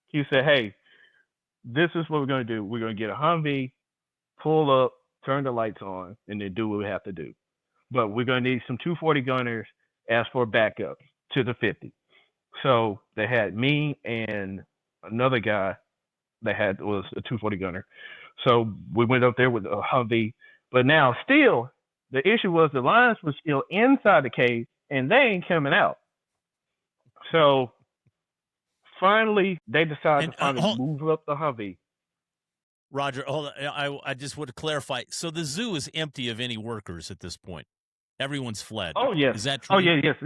he said, "Hey, this is what we're going to do. We're going to get a Humvee, pull up, turn the lights on, and then do what we have to do. But we're going to need some 240 gunners as for backup to the 50." So they had me and another guy that was a 240 gunner. So we went up there with a Humvee. But now still, the issue was the lions were still inside the cave and they ain't coming out. So finally, they decided to finally move up the Humvee. Roger, hold on. I just want to clarify. So the zoo is empty of any workers at this point. Everyone's fled. Oh, yes. Is that true? Oh, yes.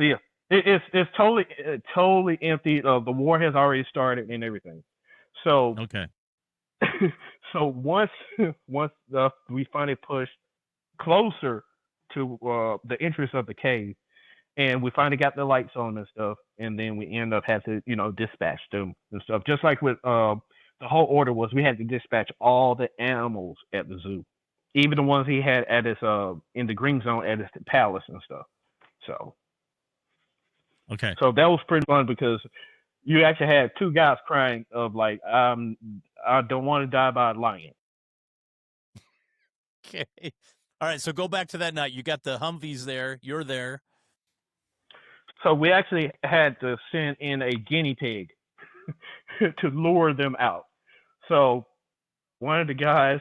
It's totally empty. The war has already started and everything. So okay. So once we finally pushed closer to the entrance of the cave, and we finally got the lights on and stuff, and then we end up having to dispatch them and stuff. Just like with the whole order was, we had to dispatch all the animals at the zoo, even the ones he had at his in the green zone at his palace and stuff. So. Okay. So that was pretty fun because you actually had 2 guys crying of like, I don't want to die by a lion. Okay. All right. So go back to that night. You got the Humvees there. You're there. So we actually had to send in a guinea pig to lure them out. So one of the guys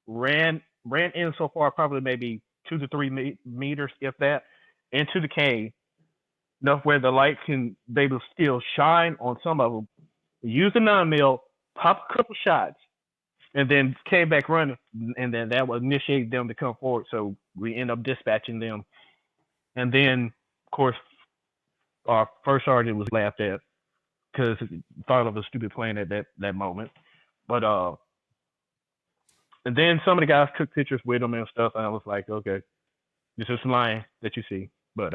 ran in so far, probably maybe 2 to 3 meters, if that, into the cave. Enough where the light they will still shine on some of them. Use the 9 mil, pop a couple shots, and then came back running, and then that will initiate them to come forward. So we end up dispatching them, and then of course our first sergeant was laughed at because he thought of a stupid plan at that moment. But and then some of the guys took pictures with them and stuff, and I was like, okay, this is lying that you see, but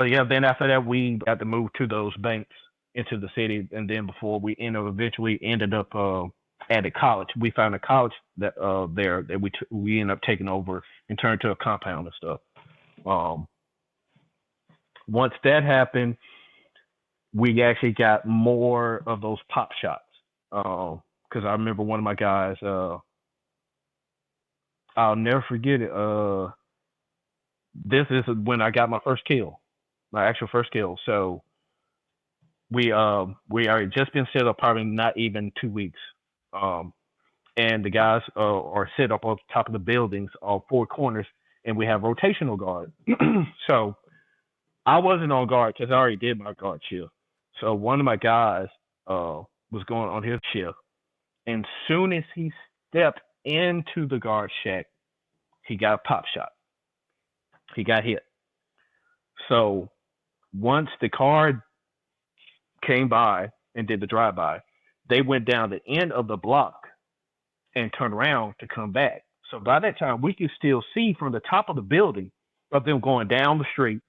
yeah, then after that, we got to move to those banks into the city, and then before we eventually ended up at a college. We found a college that there that we ended up taking over and turned to a compound and stuff. Once that happened, we actually got more of those pop shots. Because I remember one of my guys, I'll never forget it. This is when I got my first kill. My actual first kill. So we are just been set up probably not even 2 weeks. and the guys are set up on top of the buildings, all four corners, and we have rotational guard. So I wasn't on guard because I already did my guard shift. So one of my guys was going on his shift, and soon as he stepped into the guard shack, he got a pop shot. He got hit. So once the car came by and did the drive by, they went down the end of the block and turned around to come back. So by that time, we could still see from the top of the building of them going down the street,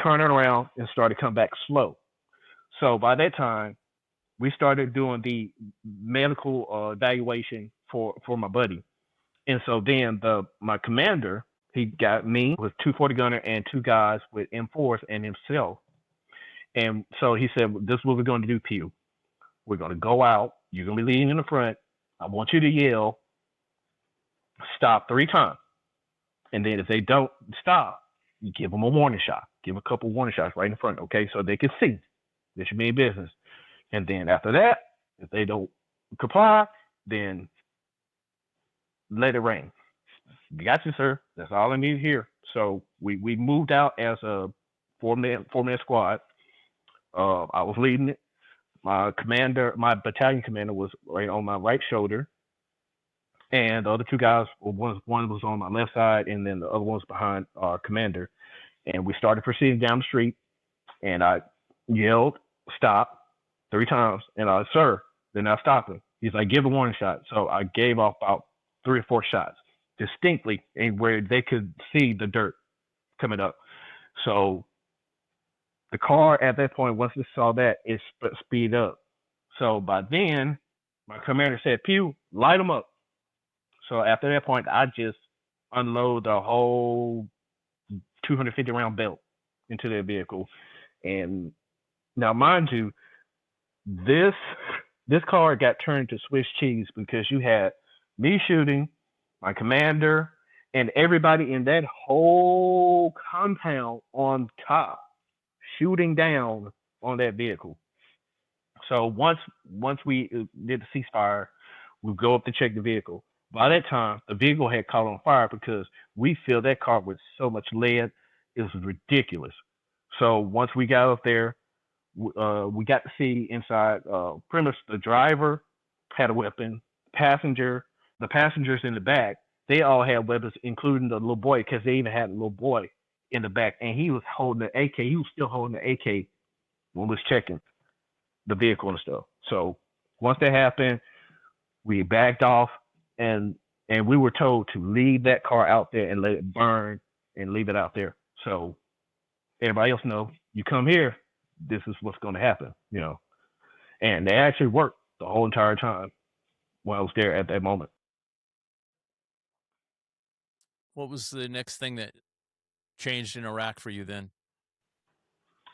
turning around, and started to come back slow. So by that time, we started doing the medical evaluation for my buddy. And so then my commander, he got me with 240 gunner and two guys with M4s and himself. And so he said, "This is what we're going to do, Pugh. We're going to go out. You're going to be leading in the front. I want you to yell, stop 3 times. And then if they don't stop, you give them a warning shot. Give them a couple warning shots right in front, okay, so they can see this your main business. And then after that, if they don't comply, then let it rain. Got you, sir. That's all I need here." So we moved out as a four-man squad. I was leading it. My battalion commander was right on my right shoulder, and the other two guys, one was on my left side, and then the other one was behind our commander. And we started proceeding down the street, and I yelled, "Stop," 3 times, and I said, "Sir," they're not stopping. He's like, "Give a warning shot." So I gave off about 3 or 4 shots distinctly, and where they could see the dirt coming up. So the car at that point, once it saw that, it speed up. So by then, my commander said, "Pugh, light them up." So after that point, I just unload the whole 250 round belt into their vehicle. And now, mind you, this car got turned to Swiss cheese because you had me shooting, my commander, and everybody in that whole compound on top shooting down on that vehicle. So once we did the ceasefire, we go up to check the vehicle. By that time, the vehicle had caught on fire because we filled that car with so much lead. It was ridiculous. So once we got up there, we got to see inside. Pretty much the driver had a weapon. The passengers in the back, they all had weapons, including the little boy, because they even had a little boy in the back, and he was holding the AK. He was still holding the AK when we was checking the vehicle and stuff. So once that happened, we backed off, and we were told to leave that car out there and let it burn and leave it out there. So everybody else know, you come here, this is what's going to happen, And they actually worked the whole entire time while I was there at that moment. What was the next thing that changed in Iraq for you then?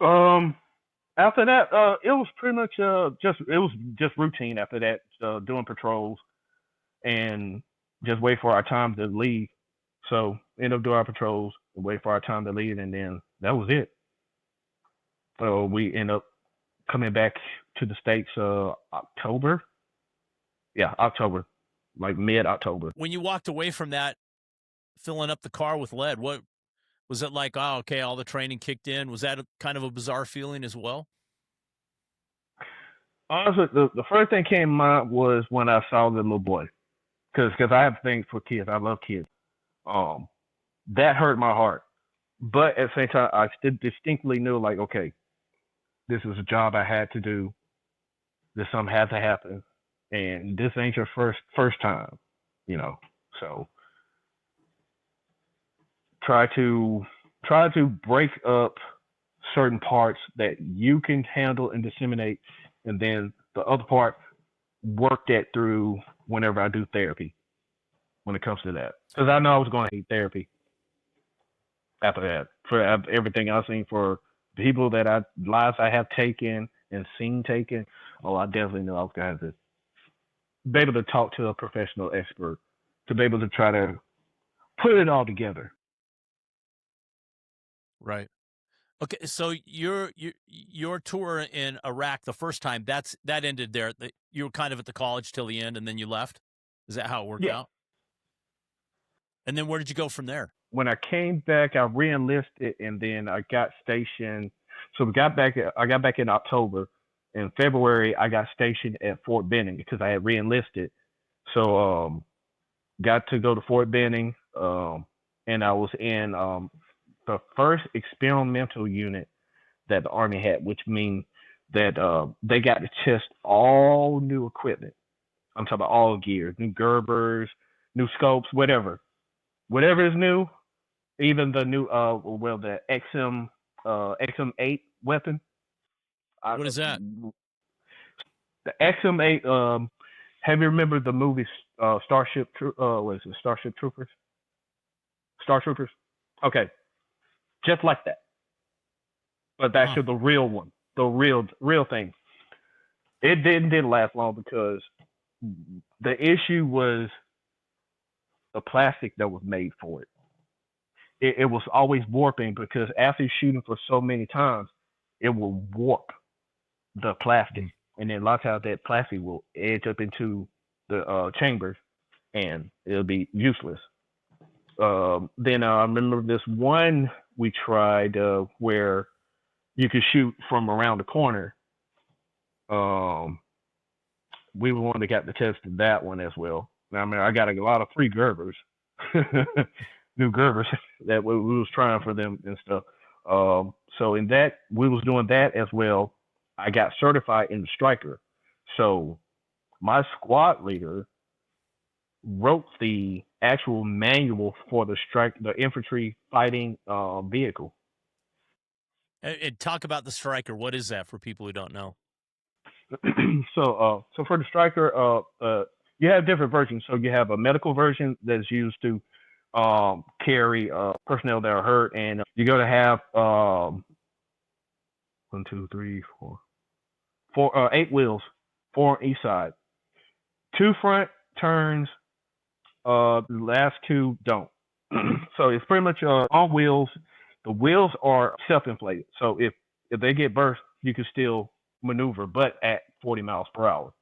After that, it was pretty much just routine. After that, doing patrols and just wait for our time to leave. So end up doing our patrols and wait for our time to leave, and then that was it. So we end up coming back to the States October. Yeah, October, like mid-October. When you walked away from that, filling up the car with lead, what was it like? Oh, okay, all the training kicked in. Was that kind of a bizarre feeling as well? Honestly, the first thing came to mind was when I saw the little boy, because I have things for kids. I love kids. That hurt my heart, but at the same time, I still distinctly knew, like, okay, this is a job I had to do. This something had to happen, and this ain't your first time, So try to break up certain parts that you can handle and disseminate, and then the other part, work that through whenever I do therapy. When it comes to that, because I know I was going to hate therapy after that, for everything I've seen, for people lives I have taken and seen taken. Oh, I definitely know I was going to have to be able to talk to a professional expert to be able to try to put it all together. Right. Okay, so your tour in Iraq the first time, that ended there. You were kind of at the college till the end, and then you left? Is that how it worked Yeah. out? And then where did you go from there? When I came back, I re-enlisted, and then I got stationed. So I got back in October. In February, I got stationed at Fort Benning because I had re-enlisted. So got to go to Fort Benning, and I was in the first experimental unit that the Army had, which means that they got to test all new equipment. I'm talking about all gear, new Gerbers, new scopes, whatever is new, even the new the XM8 weapon. What is that? The XM8. Have you remembered the movie Starship? What is it? Starship Troopers. Star Troopers. Okay, just like that, but actually the real one, the real thing. It didn't last long because the issue was the plastic that was made for it. It was always warping because after shooting for so many times, it will warp the plastic, and then a lot of times that plastic will edge up into the chambers, and it'll be useless. Then I remember this one we tried where you could shoot from around the corner. We were one that got to test that one as well. I mean, I got a lot of free Gerbers, new Gerbers that we was trying for them and stuff. So in that, we was doing that as well. I got certified in the striker. So my squad leader wrote the actual manual for the infantry fighting vehicle. And talk about the striker. What is that for people who don't know? So for the striker, you have different versions. So you have a medical version that's used to carry personnel that are hurt, and you're going to have 1, 2, 3, 4, 8 wheels, 4 on each side. 2 front turns. The last 2 don't. So it's pretty much on wheels. The wheels are self-inflated. So if they get burst, you can still maneuver, but at 40 miles per hour.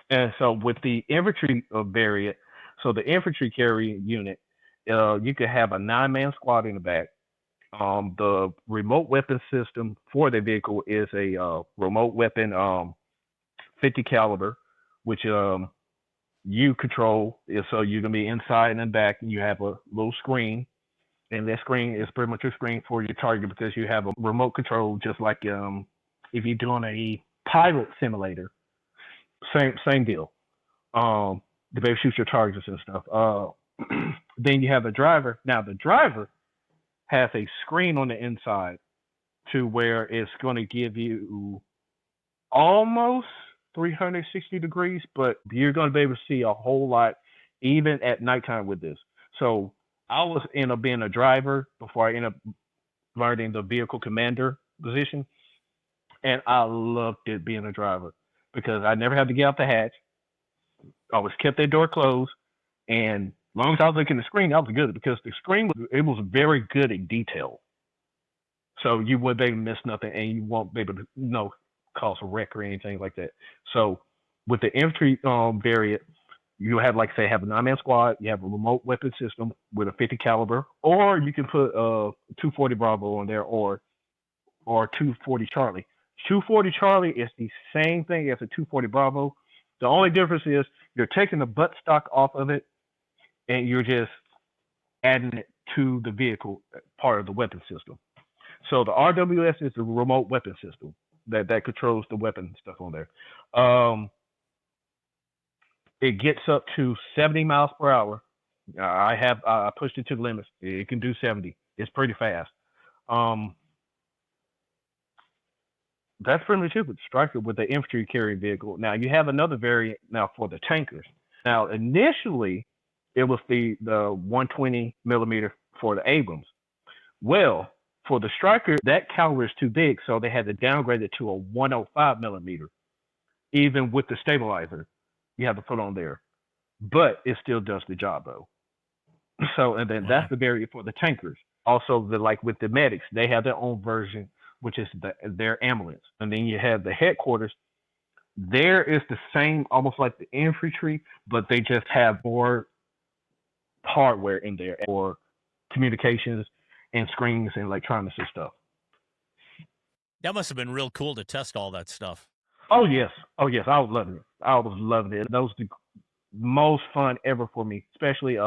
And so with the infantry variant, so the infantry carrying unit, you could have a 9-man squad in the back. The remote weapon system for the vehicle is a remote weapon 50 caliber, which you control. So you're gonna be inside and in back, and you have a little screen, and that screen is pretty much a screen for your target because you have a remote control, just like if you're doing a pilot simulator. Same deal. To be able to shoot your targets and stuff. Then you have the driver. Now the driver has a screen on the inside to where it's going to give you almost 360 degrees, but you're going to be able to see a whole lot even at nighttime with this. So I was end up being a driver before I end up learning the vehicle commander position, and I loved it being a driver because I never had to get out the hatch. I always kept that door closed, and as long as I was looking at the screen, I was good because the screen was very good at detail. So you wouldn't be able to miss nothing, and you won't be able to cause a wreck or anything like that. So with the infantry variant, you have, like say, have a 9-man squad. You have a remote weapon system with a 50 caliber, or you can put 240 Bravo on there, or 240 Charlie. 240 Charlie is the same thing as a 240 Bravo. The only difference is you're taking the butt stock off of it, and you're just adding it to the vehicle part of the weapon system. So the RWS is the remote weapon system that controls the weapon stuff on there. It gets up to 70 miles per hour. I pushed it to the limits. It can do 70. It's pretty fast. That's pretty much it with the striker with the infantry carrying vehicle. Now you have another variant now for the tankers. Now initially it was the 120 millimeter for the Abrams. Well, for the striker, that caliber is too big, so they had to downgrade it to a 105 millimeter, even with the stabilizer you have to put on there. But it still does the job though. So, and then that's the variant for the tankers. Also, like with the medics, they have their own version, which is their ambulance. And then you have the headquarters. There is the same, almost like the infantry, but they just have more hardware in there for communications and screens and electronics and stuff. That must have been real cool to test all that stuff. Oh yes, I was loving it. I was loving it. That was the most fun ever for me, especially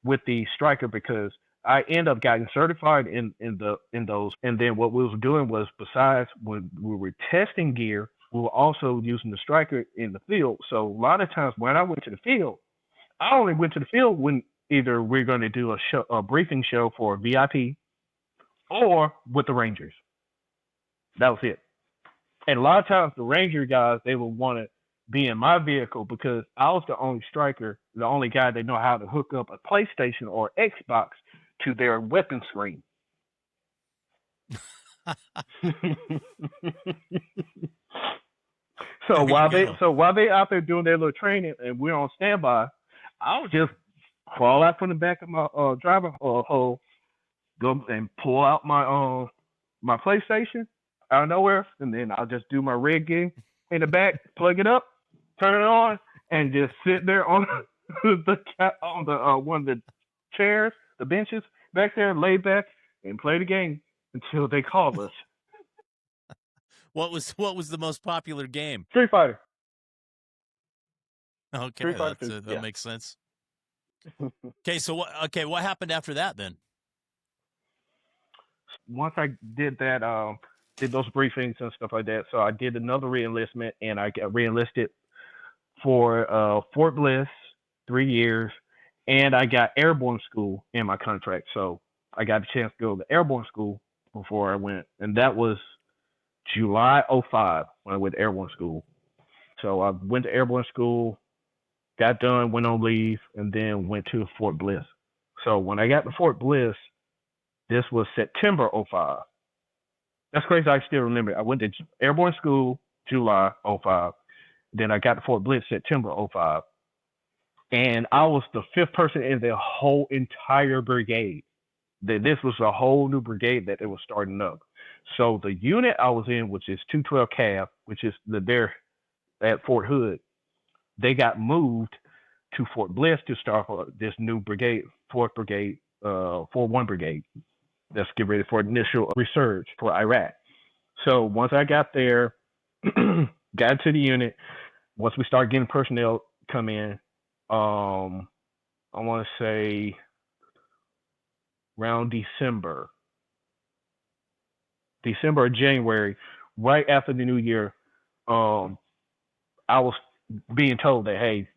with the striker, because I end up getting certified in those. And then what we was doing was, besides when we were testing gear, we were also using the striker in the field. So a lot of times when I went to the field, I only went to the field when either we're going to do a briefing show for VIP or with the Rangers. That was it. And a lot of times the Ranger guys, they would want to be in my vehicle because I was the only striker, the only guy that know how to hook up a PlayStation or Xbox to their weapon screen. So while they out there doing their little training and we're on standby, I would just crawl out from the back of my driver hole, go and pull out my my PlayStation out of nowhere, and then I'll just do my rig game in the back, plug it up, turn it on, and just sit there on the one of the chairs, the benches back there, lay back and play the game until they call us. What was the most popular game? Street Fighter. Okay, that makes sense. Okay, so what happened after that then? Once I did that, did those briefings and stuff like that, so I did another reenlistment, and I got reenlisted for Fort Bliss, 3 years, and I got airborne school in my contract. So I got a chance to go to airborne school before I went, and that was July 05 when I went to airborne school. So I went to airborne school, got done, went on leave, and then went to Fort Bliss. So when I got to Fort Bliss, this was September 05. That's crazy. I still remember. I went to airborne school July 05. Then I got to Fort Bliss September 05. And I was the 5th person in the whole entire brigade. This was a whole new brigade that they were starting up. So the unit I was in, which is 212 Cav, which is there at Fort Hood, they got moved to Fort Bliss to start this new brigade, 4th Brigade, 4-1 Brigade. Let's get ready for initial resurge for Iraq. So once I got there, got to the unit, once we started getting personnel come in, I want to say around December or January, right after the new year, I was being told that, hey,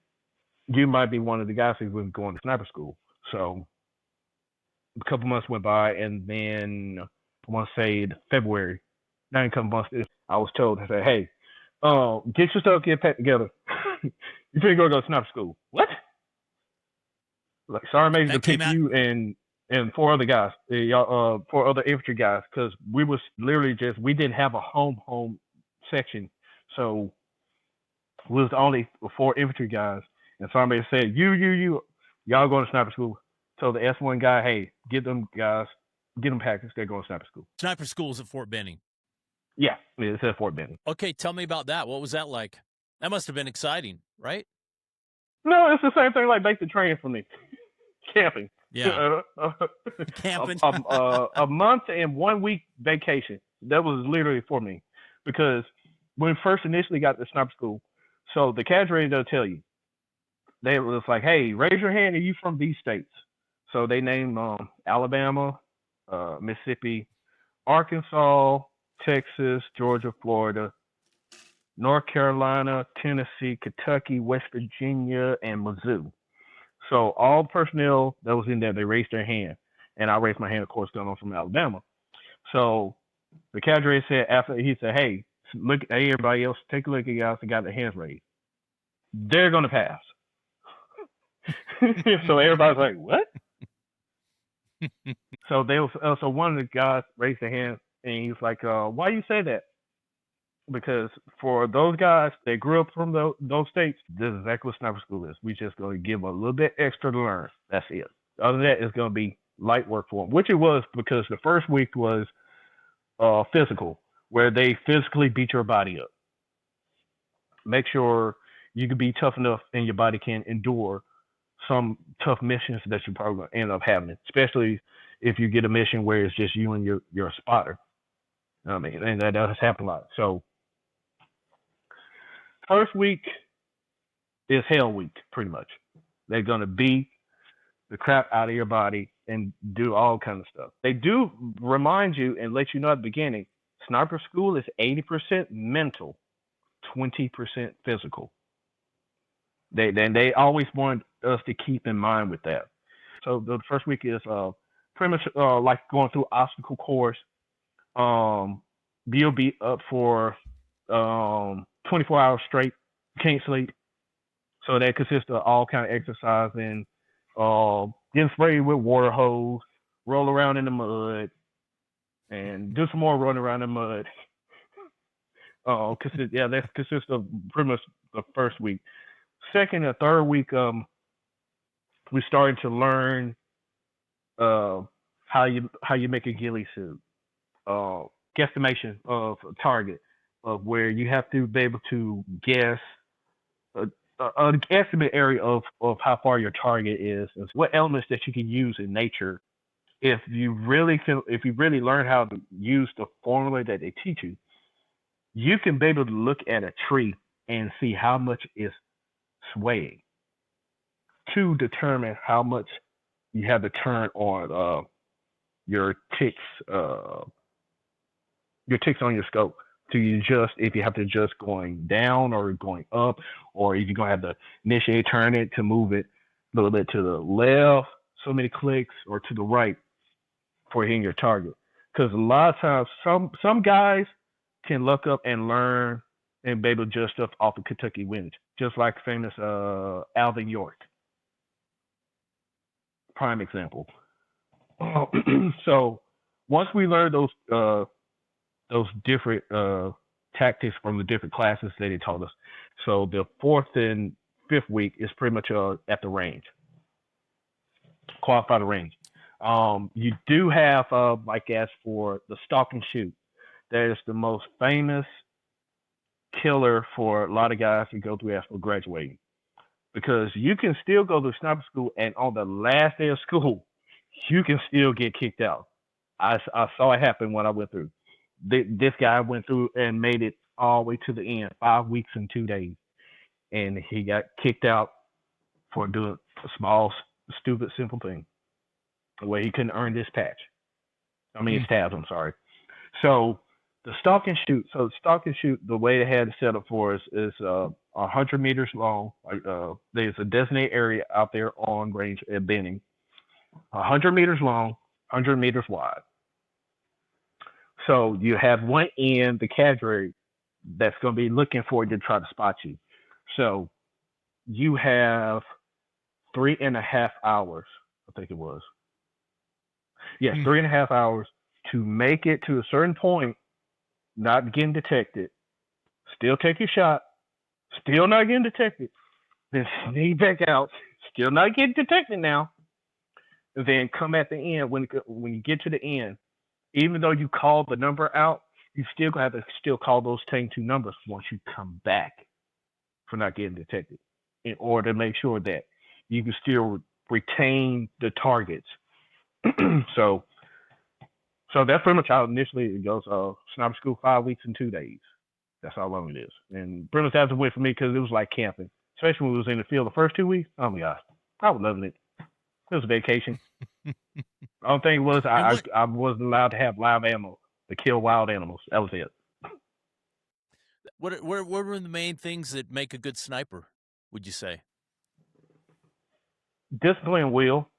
you might be one of the guys who's been going to sniper school. So a couple months went by, and then I want to say February, not a couple months, I was told, I said, hey, get your stuff, get packed together. You finna go to sniper school. What? Like, Sergeant Major to pick you and 4 other guys, 4 other infantry guys, because we was literally we didn't have a home section, so we was only 4 infantry guys, and Sergeant Major said, y'all going to sniper school. So the S1 guy, hey, get them guys, get them packaged, they're going to sniper school. Sniper school is at Fort Benning. Yeah, it's at Fort Benning. Okay, tell me about that. What was that like? That must have been exciting, right? No, it's the same thing like basic training for me. Camping. Yeah. Camping. A month and 1 week vacation. That was literally for me. Because when we first initially got to sniper school, so the cadre, they'll tell you, they was like, hey, raise your hand, are you from these states? So they named Alabama, Mississippi, Arkansas, Texas, Georgia, Florida, North Carolina, Tennessee, Kentucky, West Virginia, and Mizzou. So all the personnel that was in there, they raised their hand. And I raised my hand, of course, going on from Alabama. So the cadre said, after he said, hey, look, hey, everybody else, take a look at you guys that got their hands raised. They're going to pass. So everybody's like, what? So so one of the guys raised their hand, and he was like, why you say that? Because for those guys that grew up from those states, this is exactly what sniper school is. We just going to give them a little bit extra to learn. That's it. Other than that, it's going to be light work for them, which it was, because the first week was physical, where they physically beat your body up. make sure you can be tough enough and your body can endure some tough missions that you probably gonna end up having, especially if you get a mission where it's just you and your spotter. I mean, and that does happen a lot. So first week is hell week, pretty much. They're gonna beat the crap out of your body and do all kinds of stuff. They do remind you and let you know at the beginning, sniper school is 80% mental, 20% physical. They always want us to keep in mind with that. So the first week is pretty much like going through obstacle course. You'll be up for 24 hours straight. You can't sleep. So that consists of all kind of exercise and getting sprayed with water hose, roll around in the mud, and do some more running around in the mud. That consists of pretty much the first week. Second and third week, we started to learn how you make a ghillie suit, guesstimation of a target, of where you have to be able to guess an estimate area of how far your target is, and what elements that you can use in nature. If you really learn how to use the formula that they teach you, you can be able to look at a tree and see how much is swaying to determine how much you have to turn on your ticks on your scope to adjust, if you have to adjust going down or going up, or if you're going to have to initiate turn it to move it a little bit to the left, so many clicks, or to the right for hitting your target. Because a lot of times some guys can look up and learn and be able to adjust stuff off of Kentucky winds, just like famous Alvin York. Prime example. So once we learn those different tactics from the different classes that they taught us, so the fourth and fifth week is pretty much at the range, qualify the range. You do have, like, as for the stalk and shoot, that is the most famous killer for a lot of guys to go through after graduating, because you can still go to sniper school, and on the last day of school, you can still get kicked out. I saw it happen when I went through. This guy went through and made it all the way to the end, 5 weeks and 2 days, and he got kicked out for doing a small, stupid, simple thing, where he couldn't earn this patch. I mean, his tabs. I'm sorry. So the stalk and shoot. So stalk and shoot, the way they had it set up for us is 100 meters long. There's a designated area out there on range at Benning, 100 meters long, 100 meters wide. So you have one end, the cadre, that's going to be looking for you to try to spot you. So you have 3.5 hours, I think it was. Yes, 3.5 hours to make it to a certain point, not getting detected, still take your shot, still not getting detected, then sneak back out, still not getting detected now, and then come at the end. When you get to the end, even though you call the number out, you still have to still call those same two numbers once you come back for not getting detected, in order to make sure that you can still retain the targets. So that's pretty much how initially it goes. Sniper school, 5 weeks and 2 days. That's how long it is. And pretty much that's a win for me, because it was like camping, especially when we was in the field the first 2 weeks. Oh my gosh, I was loving it. It was a vacation. The only thing was I wasn't allowed to have live ammo to kill wild animals. That was it. What were the main things that make a good sniper, would you say? Discipline and will.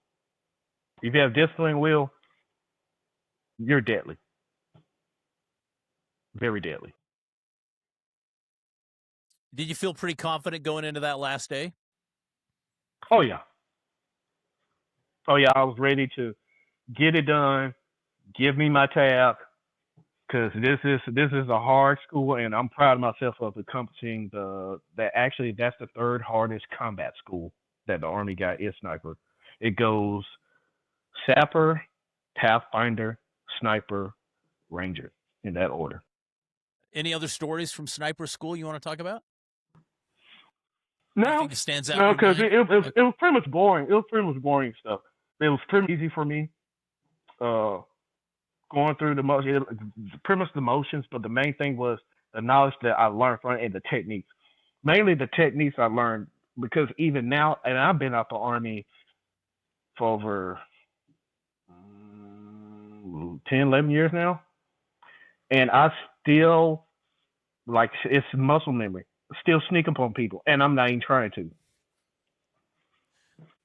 If you have discipline and will, you're deadly. Very deadly. Did you feel pretty confident going into that last day? Oh yeah. I was ready to get it done. Give me my tab, because this is a hard school, and I'm proud of myself of accomplishing that's the third hardest combat school that the Army got is sniper. It goes sapper, pathfinder, sniper, ranger, in that order. Any other stories from sniper school you want to talk about? Anything No, that stands out in no, your because mind? it was pretty much boring. It was pretty much boring stuff. It was pretty easy for me. Going through pretty much the motions, but the main thing was the knowledge that I learned from it and the techniques. Mainly the techniques I learned because even now, and I've been out the army for over 10, 11 years now, and I still like it's muscle memory. Still sneak up on people, and I'm not even trying to.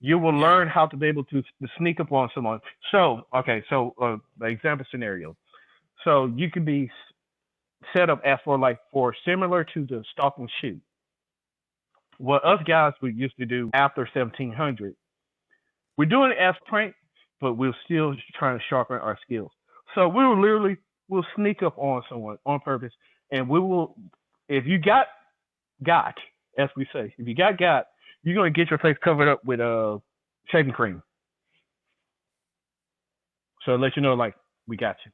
You will Yeah. learn how to be able to sneak up on someone. So, okay, so the example scenario. So you could be set up as for similar to the stalk and shoot. What us guys we used to do after 1700, we're doing it as prank, but we're still trying to sharpen our skills. So we'll sneak up on someone on purpose, and we will if you got, as we say, if you got, you're gonna get your face covered up with shaving cream. So let you know, like, we got you.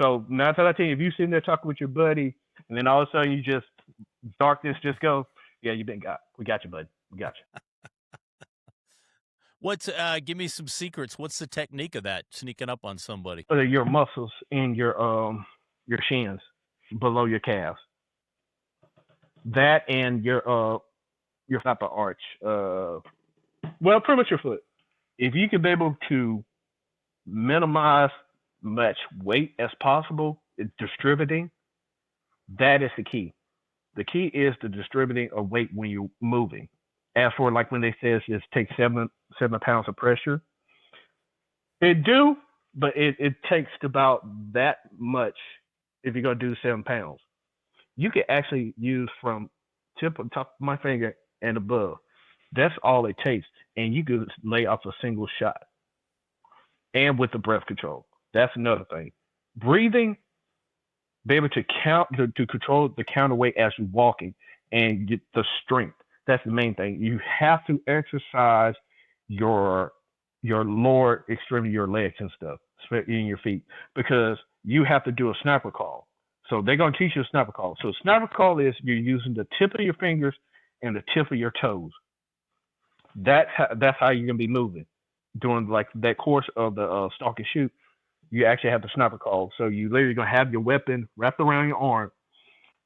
So now that I tell you, if you sitting there talking with your buddy, and then all of a sudden you just darkness just goes, yeah, you been got. We got you, buddy. We got you. What's give me some secrets. What's the technique of that sneaking up on somebody? Your muscles in your shins below your calves. That and your not the arch. Well, pretty much your foot. If you can be able to minimize much weight as possible, distributing, that is the key. The key is the distributing of weight when you're moving. As for like when they say just take 7 pounds of pressure, it do, but it takes about that much if you're gonna do 7 pounds. You can actually use from top of my finger and above. That's all it takes, and you could lay off a single shot. And with the breath control, that's another thing. Breathing, be able to to control the counterweight as you're walking, and get the strength. That's the main thing. You have to exercise your lower extremity, your legs and stuff, in your feet, because you have to do a sniper call. So they're gonna teach you a sniper call. So sniper call is you're using the tip of your fingers and the tip of your toes. That's how you're gonna be moving during like that course of the stalk and shoot. You actually have the sniper call. So you literally gonna have your weapon wrapped around your arm,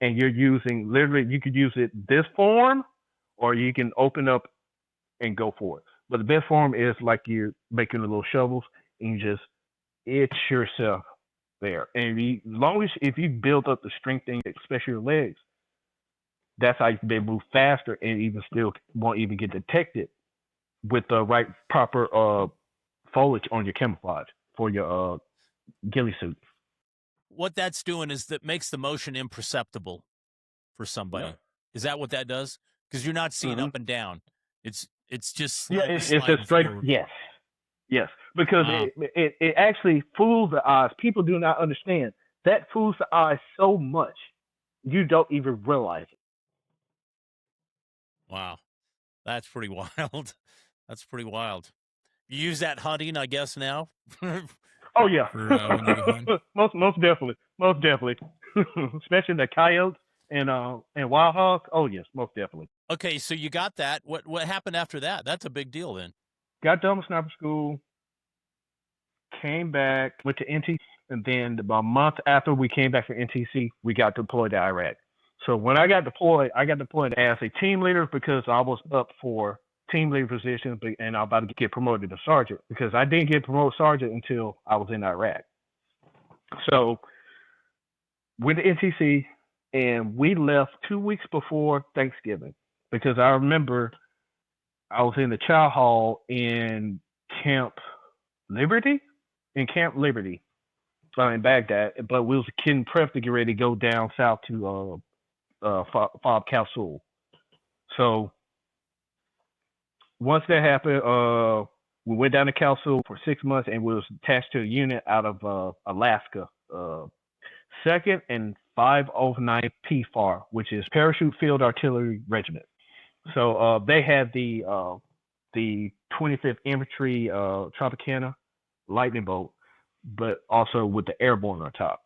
and you're using literally you could use it this form, or you can open up and go for it. But the best form is like you're making the little shovels and you just itch yourself there. And as long as if you build up the strength in especially your legs, that's how you can be able to move faster and even still won't even get detected with the right proper foliage on your camouflage for your ghillie suit. What that's doing is that makes the motion imperceptible for somebody. Yeah. Is that what that does? Because you're not seeing Mhm. up and down. It's just Yeah, sliding, it's sliding a straight forward. yes, because Wow. it actually fools the eyes. People do not understand that fools the eyes so much you don't even realize it. Wow. That's pretty wild. That's pretty wild. You use that hunting, I guess, now? Oh yeah, For when you go hunting? most definitely, especially the coyotes and wild hogs. Oh yes, most definitely. Okay, so you got that. What happened after that? That's a big deal then. Got done with sniper school, came back, went to NTC, and then about a month after we came back from NTC, we got deployed to Iraq. So when I got deployed as a team leader because I was up for team leader position, and I'm about to get promoted to sergeant because I didn't get promoted sergeant until I was in Iraq. So went to NTC, and we left 2 weeks before Thanksgiving because I remember I was in the chow hall in Camp Liberty, in Baghdad, but we was getting prepped to get ready to go down south to Fob Cowell. So once that happened, we went down to Cowell for 6 months, and we was attached to a unit out of Alaska, 2nd and 509 PFAR, which is Parachute Field Artillery Regiment. So they had the 25th Infantry Tropicana Lightning Bolt, but also with the airborne on top.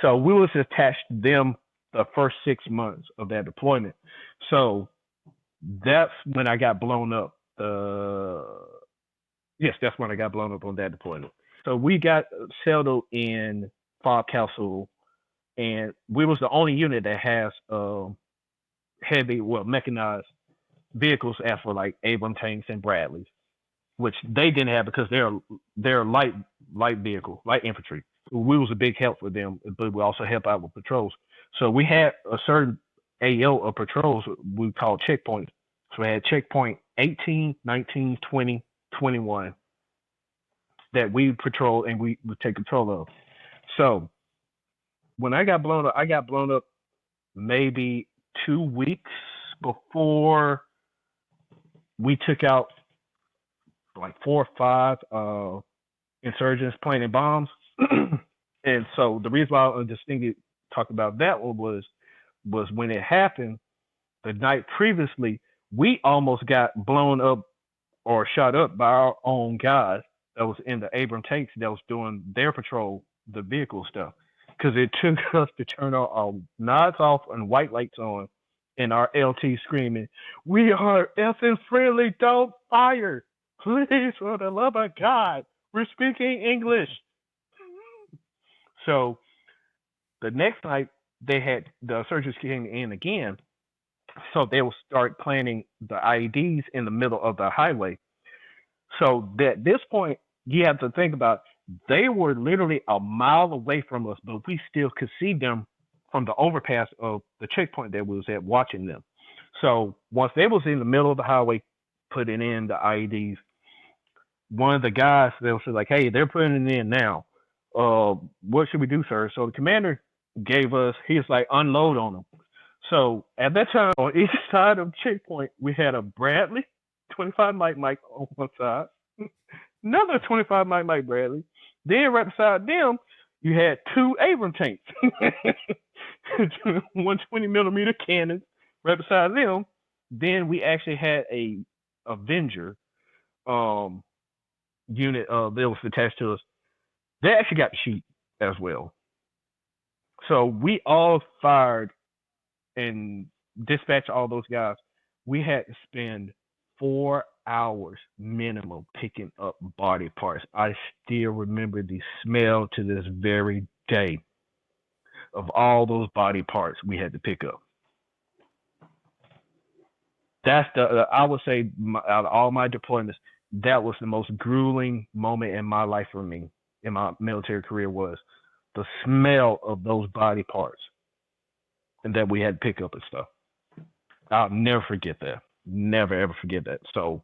So we was attached to them the first 6 months of that deployment. So that's when I got blown up. Yes, that's when I got blown up on that deployment. So we got settled in Fob Castle, and we was the only unit that has heavy, well, mechanized vehicles as for like Abrams tanks and Bradleys, which they didn't have because they're light vehicle, light infantry. We was a big help for them, but we also help out with patrols. So we had a certain AO of patrols we called checkpoints. So we had checkpoint 18, 19, 20, 21 that we patrol and we would take control of. So when I got blown up maybe 2 weeks before we took out like 4 or 5 insurgents planting bombs. And so the reason why I distinctly talked about that one was when it happened the night previously, we almost got blown up or shot up by our own guys that was in the Abrams tanks that was doing their patrol, the vehicle stuff. Because it took us to turn our nods off and white lights on and our LT screaming, "We are effing friendly, don't fire. Please, for the love of God, we're speaking English." So the next night, the surgeons came in again. So they will start planting the IEDs in the middle of the highway. So at this point, you have to think about they were literally a mile away from us, but we still could see them from the overpass of the checkpoint that we was at watching them. So once they was in the middle of the highway putting in the IEDs, one of the guys, they was like, "Hey, they're putting it in now. What should we do, sir?" So the commander gave us, he's like, "Unload on them." So at that time, on each side of the checkpoint, we had a Bradley 25 Mike on one side, another 25 Mike Bradley. Then right beside them, you had 2 Abrams tanks, 120 millimeter cannons right beside them. Then we actually had a Avenger unit that was attached to us. They actually got the sheet as well. So we all fired and dispatched all those guys. We had to spend 4 hours minimum picking up body parts. I still remember the smell to this very day of all those body parts we had to pick up. That's I would say out of all my deployments, that was the most grueling moment in my life for me in my military career was the smell of those body parts and that we had to pick up and stuff. I'll never forget that. Never ever forget that. So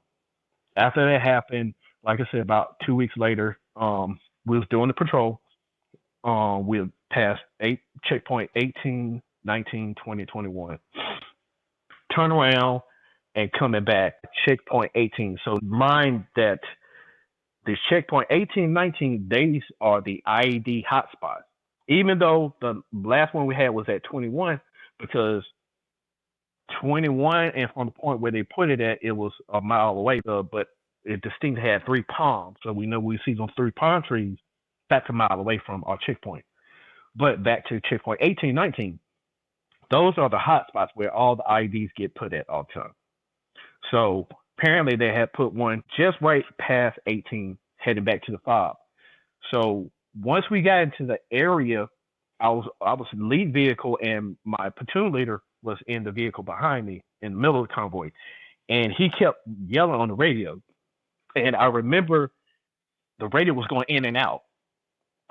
after that happened, like I said, about 2 weeks later, we was doing the patrol. We passed checkpoint 18, 19, 20, 21. Turn around and coming back, checkpoint 18. So mind that the checkpoint 18, 19, these are the IED hotspots. Even though the last one we had was at 21, because 21 and from the point where they put it at, it was a mile away, but it distinctly had 3 palms. So we know we see those 3 palm trees, that's a mile away from our checkpoint. But back to checkpoint 18, 19, those are the hotspots where all the IEDs get put at all the time. So apparently they had put one just right past 18, heading back to the fob. So once we got into the area, I was in the lead vehicle, and my platoon leader was in the vehicle behind me in the middle of the convoy, and he kept yelling on the radio. And I remember the radio was going in and out.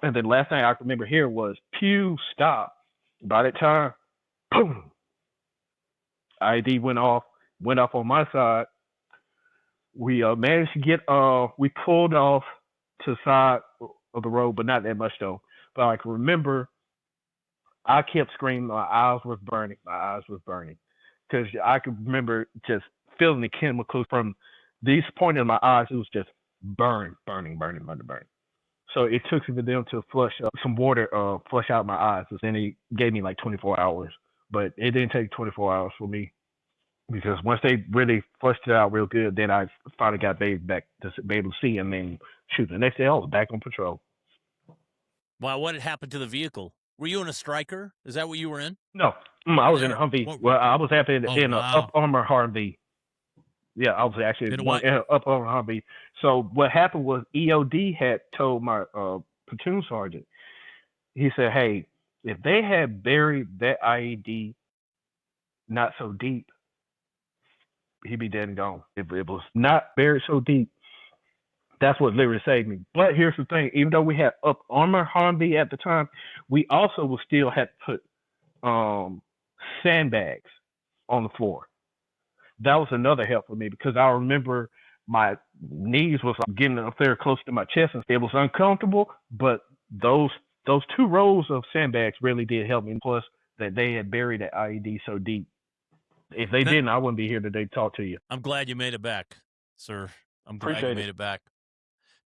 And then last thing I remember hearing was Pugh, stop. By that time, boom, ID went off on my side. We managed to get we pulled off to the side of the road, but not that much though. But I can remember I kept screaming, my eyes was burning, because I could remember just feeling the chemicals from these pointing in my eyes. It was just burning. So it took for them to flush some water, flush out my eyes. And then it gave me like 24 hours, but it didn't take 24 hours for me, because once they really flushed it out real good, then I finally got back to be able to see, and then shoot. The next day I was back on patrol. Wow, what had happened to the vehicle? Were you in a striker? Is that what you were in? No, I was in a Humvee. What, Well, I was actually oh, in a wow. Up Armor Humvee. Yeah, I was actually In a one what? in a Up Armor Humvee. So what happened was EOD had told my platoon sergeant. He said, "Hey, if they had buried that IED not so deep, he'd be dead and gone. If it was not buried so deep, that's what literally saved me." But here's the thing: even though we had Up Armor Humvee at the time, we also would still have to put sandbags on the floor. That was another help for me because I remember my knees was getting up there close to my chest and it was uncomfortable. But those two rows of sandbags really did help me. Plus that they had buried that IED so deep. If they didn't, I wouldn't be here today to talk to you. I'm glad you made it back, sir. I'm glad Appreciate you made it back.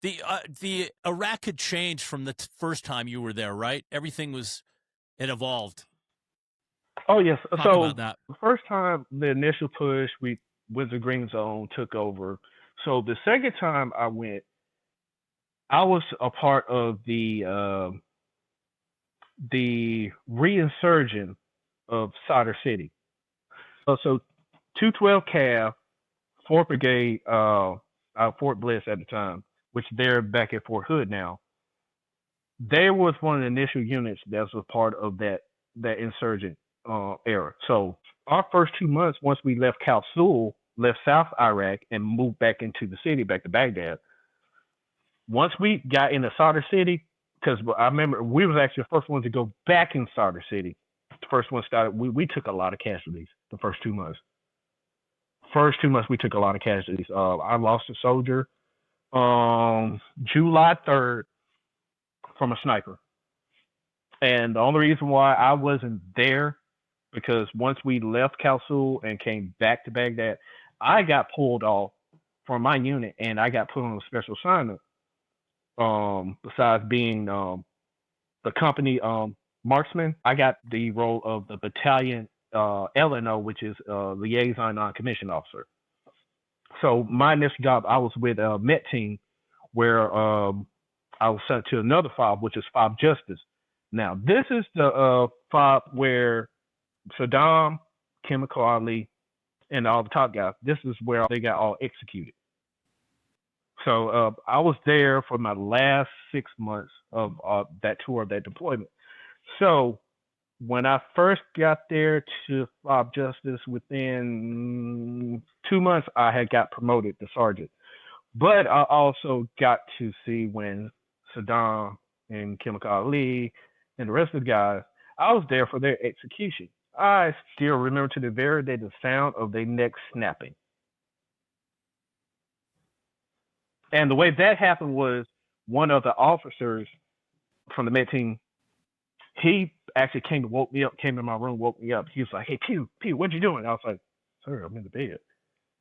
The Iraq had changed from the first time you were there, right? Everything it evolved. Oh yes. Talk So about that. the first time the initial push, we with the Green Zone took over. So the second time I went, I was a part of the reinsurgent of Solder City. So 212 Cav, 4th Brigade, Fort Bliss at the time, which they're back at Fort Hood now. They was one of the initial units that was part of that insurgent era. So our first 2 months, once we left Cowell, left South Iraq, and moved back into the city, back to Baghdad. Once we got into Solder City, because I remember we was actually the first ones to go back in Solder City. The first one started. We took a lot of casualties the first 2 months. First 2 months we took a lot of casualties. I lost a soldier July 3rd from a sniper. And the only reason why I wasn't there because once we left Cowell and came back to Baghdad, I got pulled off from my unit and I got put on a special assignment. Besides being the company marksman, I got the role of the battalion LNO, which is liaison non-commissioned officer. So my initial job, I was with a Met team where I was sent to another fob, which is Fob Justice. Now, this is the fob where Saddam, Chemical Ali, and all the top guys, this is where they got all executed. So I was there for my last 6 months of that tour, of that deployment. So when I first got there to Fob Justice, within 2 months, I had got promoted to sergeant. But I also got to see when Saddam and Chemical Ali and the rest of the guys, I was there for their execution. I still remember to the very day the sound of their necks snapping. And the way that happened was one of the officers from the Met team, he actually came to woke me up, came to my room, woke me up. He was like, "Hey, Pugh, what you doing?" I was like, "Sir, I'm in the bed."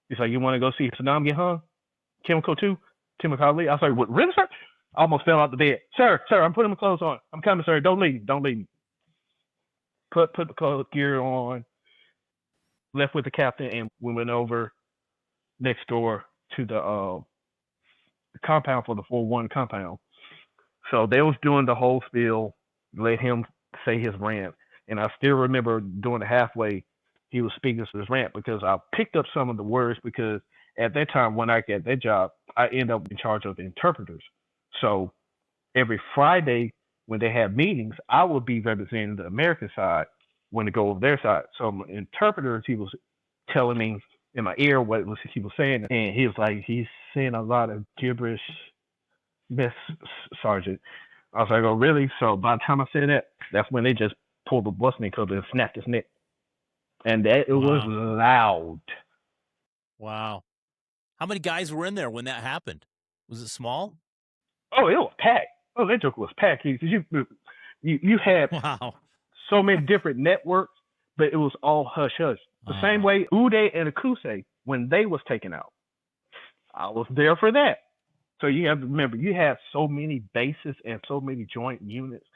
He's like, "You want to go see Saddam get hung? Chemical 2? Chemical Ali?" I was like, "What, really, sir?" I almost fell out the bed. Sir, I'm putting my clothes on. I'm coming, sir. Don't leave me. Put the clothes gear on. Left with the captain, and we went over next door to the compound for the 4-1 compound. So they was doing the whole spiel, let him say his rant. And I still remember during the halfway, he was speaking to his rant because I picked up some of the words because at that time when I got that job, I ended up in charge of interpreters. So every Friday when they have meetings, I would be representing the American side when they go over their side. So my interpreters, he was telling me in my ear what he was saying, and he was like, he's saying a lot of gibberish, Miss Sergeant. I was like, "Oh, really?" So by the time I said that, that's when they just pulled the busting cover and snapped his neck, and that it was loud. Wow. How many guys were in there when that happened? Was it small? Oh, it was packed. Oh, that joke was packed. You had so many different networks, but it was all hush hush. The same way Uday and Akuse, when they was taken out, I was there for that. So you have to remember, you have so many bases and so many joint units.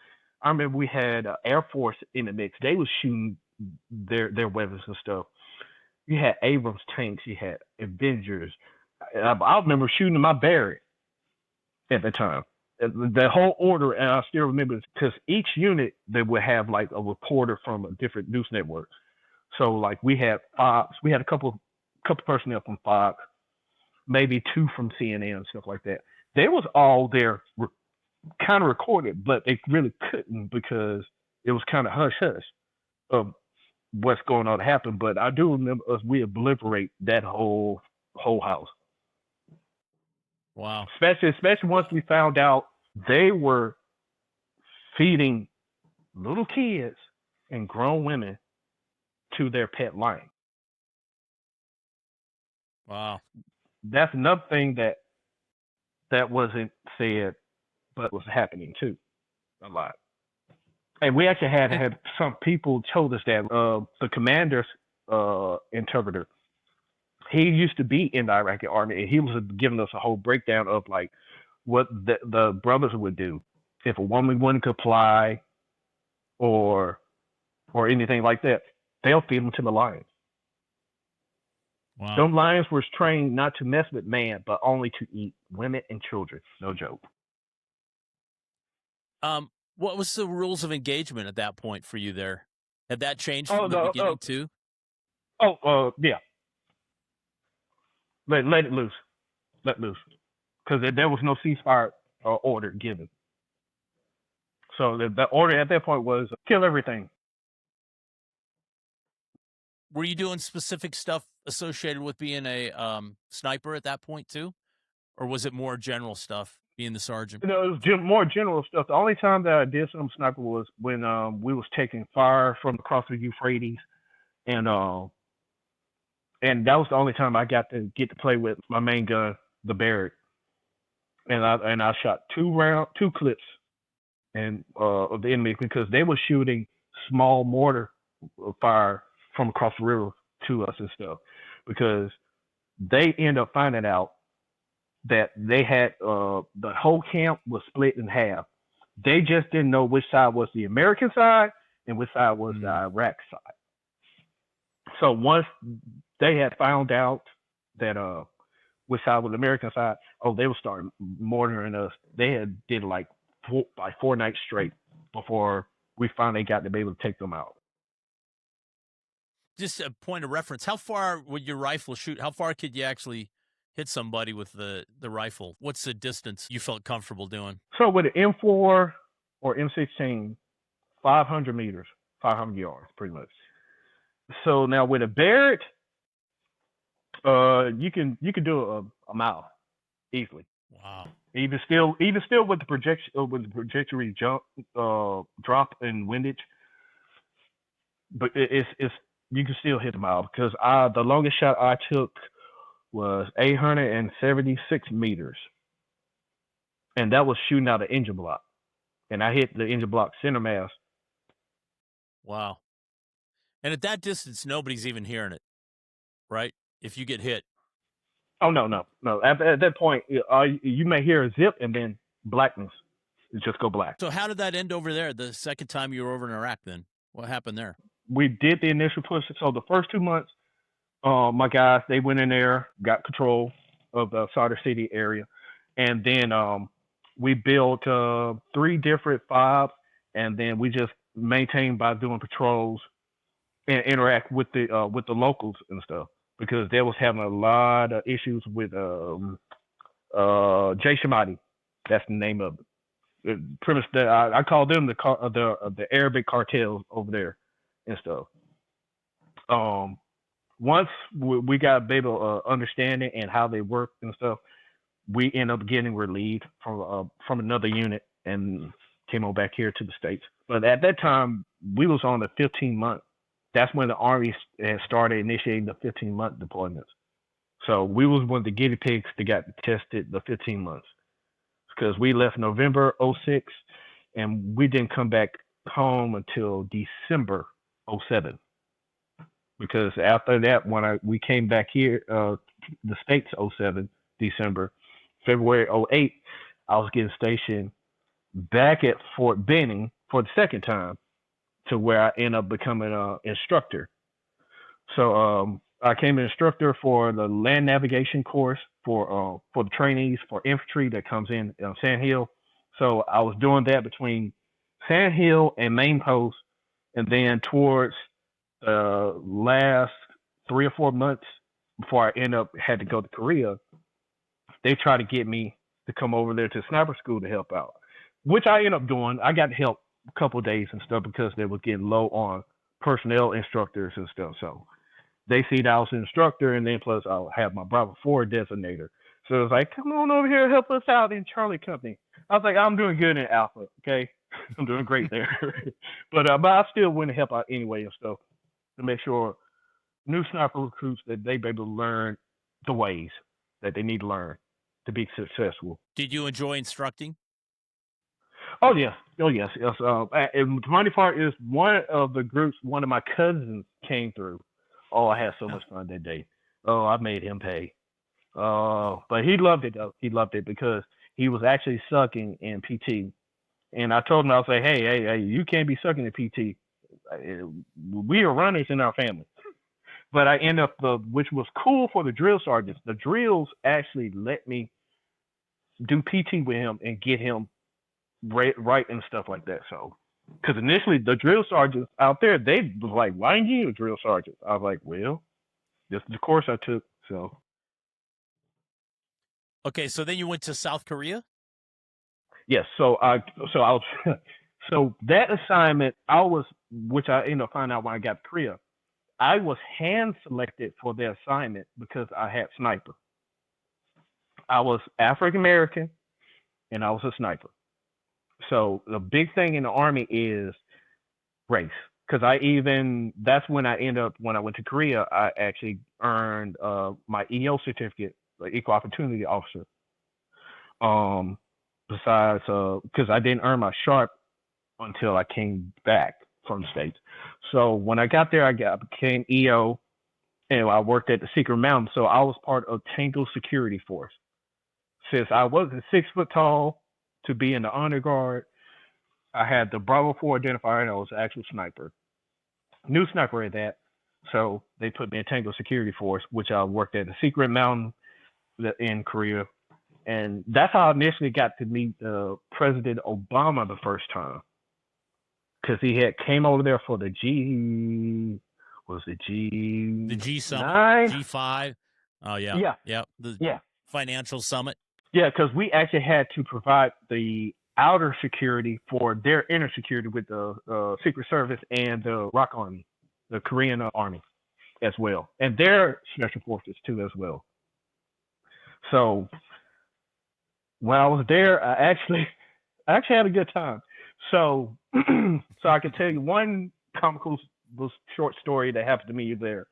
I remember we had Air Force in the mix. They was shooting their weapons and stuff. You had Abrams tanks. You had Avengers. I remember shooting my Barrett at the time. the whole order, and I still remember because each unit they would have like a reporter from a different news network. So like we had Fox, we had a couple personnel from Fox, maybe two from CNN and stuff like that. They was all there, kind of recorded, but they really couldn't because it was kind of hush hush of what's going on to happen. But I do remember us we obliterate that whole house. Wow. Especially once we found out they were feeding little kids and grown women to their pet lion. Wow. That's another thing that wasn't said, but was happening too, a lot. And we actually had some people told us that the commander's interpreter, he used to be in the Iraqi army, and he was giving us a whole breakdown of like what the brothers would do if a woman wouldn't comply or anything like that. They'll feed them to the lions. Wow. Them lions were trained not to mess with man, but only to eat women and children. No joke. What was the rules of engagement at that point for you there? Had that changed Oh from the no, beginning too? Yeah. Let it loose. Let loose. Because there was no ceasefire order given. So the order at that point was kill everything. Were you doing specific stuff associated with being a sniper at that point too? Or was it more general stuff, being the sergeant? You know, it was more general stuff. The only time that I did some sniper was when we was taking fire from across the Euphrates, and that was the only time I got to play with my main gun, the Barrett, and I shot two clips, and of the enemy because they were shooting small mortar fire from across the river to us and stuff, because they end up finding out that they had the whole camp was split in half. They just didn't know which side was the American side and which side was the Iraq side. So once they had found out that which side was the American side, they would start mortaring us. They had did like four nights straight before we finally got to be able to take them out. Just a point of reference, how far would your rifle shoot? How far could you actually hit somebody with the rifle? What's the distance you felt comfortable doing? So with an M4 or M16, 500 meters, 500 yards, pretty much. So now with a Barrett, you can do a mile easily. Wow. Even still with the trajectory jump, drop and windage, but it's you can still hit a mile because the longest shot I took was 876 meters, and that was shooting out an engine block, and I hit the engine block center mass. Wow. And at that distance, nobody's even hearing it, right? If you get hit. Oh no! At that point, you may hear a zip and then blackness. It just go black. So how did that end over there? The second time you were over in Iraq, then what happened there? We did the initial push. So the first 2 months, my guys they went in there, got control of the Sadr City area, and then we built 3 different fobs, and then we just maintained by doing patrols and interact with the locals and stuff, because they was having a lot of issues with Jay Shamadi. That's the name of it. Premise that I call them the Arabic cartels over there and stuff. Once we got a able understanding and how they work and stuff, we end up getting relieved from another unit and came on back here to the States. But at that time, we was on the 15-month. That's when the Army had started initiating the 15-month deployments. So we was one of the guinea pigs that got tested the 15 months, because we left November 06 and we didn't come back home until December 07. Because after that, when we came back here, the States 07, December, February 08, I was getting stationed back at Fort Benning for the second time, to where I ended up becoming an instructor. So I became an instructor for the land navigation course for the trainees for infantry that comes in Sand Hill. So I was doing that between Sand Hill and Main Post, and then towards the last 3 or 4 months before I end up had to go to Korea, they tried to get me to come over there to sniper school to help out, which I ended up doing. I got help a couple of days and stuff because they were getting low on personnel instructors and stuff. So they see that I was an instructor, and then plus I'll have my Bravo 4 designator. So it was like, come on over here, help us out in Charlie Company. I was like, I'm doing good in Alpha, okay? I'm doing great there. but I still went to help out anyway and stuff to make sure new sniper recruits that they be able to learn the ways that they need to learn to be successful. Did you enjoy instructing? Oh yes, yes. And the funny part is one of the groups, one of my cousins came through. Oh, I had so much fun that day. Oh, I made him pay. But he loved it though. He loved it because he was actually sucking in PT. And I told him, I was like, hey, you can't be sucking in PT. We are runners in our family. But I end up, which was cool for the drill sergeants. The drills actually let me do PT with him and get him right and stuff like that. So, because initially the drill sergeants out there, they was like, why ain't you a drill sergeant? I was like, well, this is the course I took. So. Okay, so then you went to South Korea? Yes. So so that assignment, which I ended up finding out when I got to Korea, I was hand selected for the assignment because I had sniper. I was African American and I was a sniper. So the big thing in the Army is race. Because that's when when I went to Korea, I actually earned my EO certificate, like Equal Opportunity Officer. Besides, because I didn't earn my SHARP until I came back from the States. So when I got there, I became EO, and I worked at the Secret Mountain. So I was part of Tango Security Force. Since I wasn't 6 foot tall to be in the honor guard, I had the Bravo 4 identifier, and I was an actual sniper. New sniper at that. So they put me in Tango Security Force, which I worked at the Secret Mountain in Korea. And that's how I initially got to meet President Obama the first time. Because he came over there for the G summit, G5. Oh yeah, the financial summit. Yeah, because we actually had to provide the outer security for their inner security with the Secret Service and the ROK Army, the Korean Army, as well, and their special forces too as well. So when I was there, I actually had a good time. So I can tell you one comical short story that happened to me there.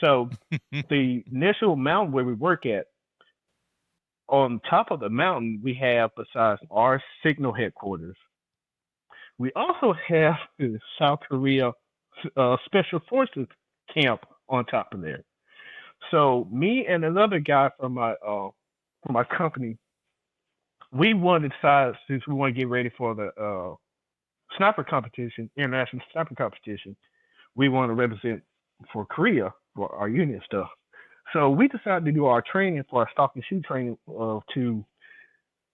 So the initial mountain where we work at, on top of the mountain, we have, besides our signal headquarters, we also have the South Korea Special Forces camp on top of there. So me and another guy from my company, we wanted to decide, since we want to get ready for the sniper competition, international sniper competition, we want to represent for Korea for our unit stuff. So we decided to do our training for our stalk and shoot training to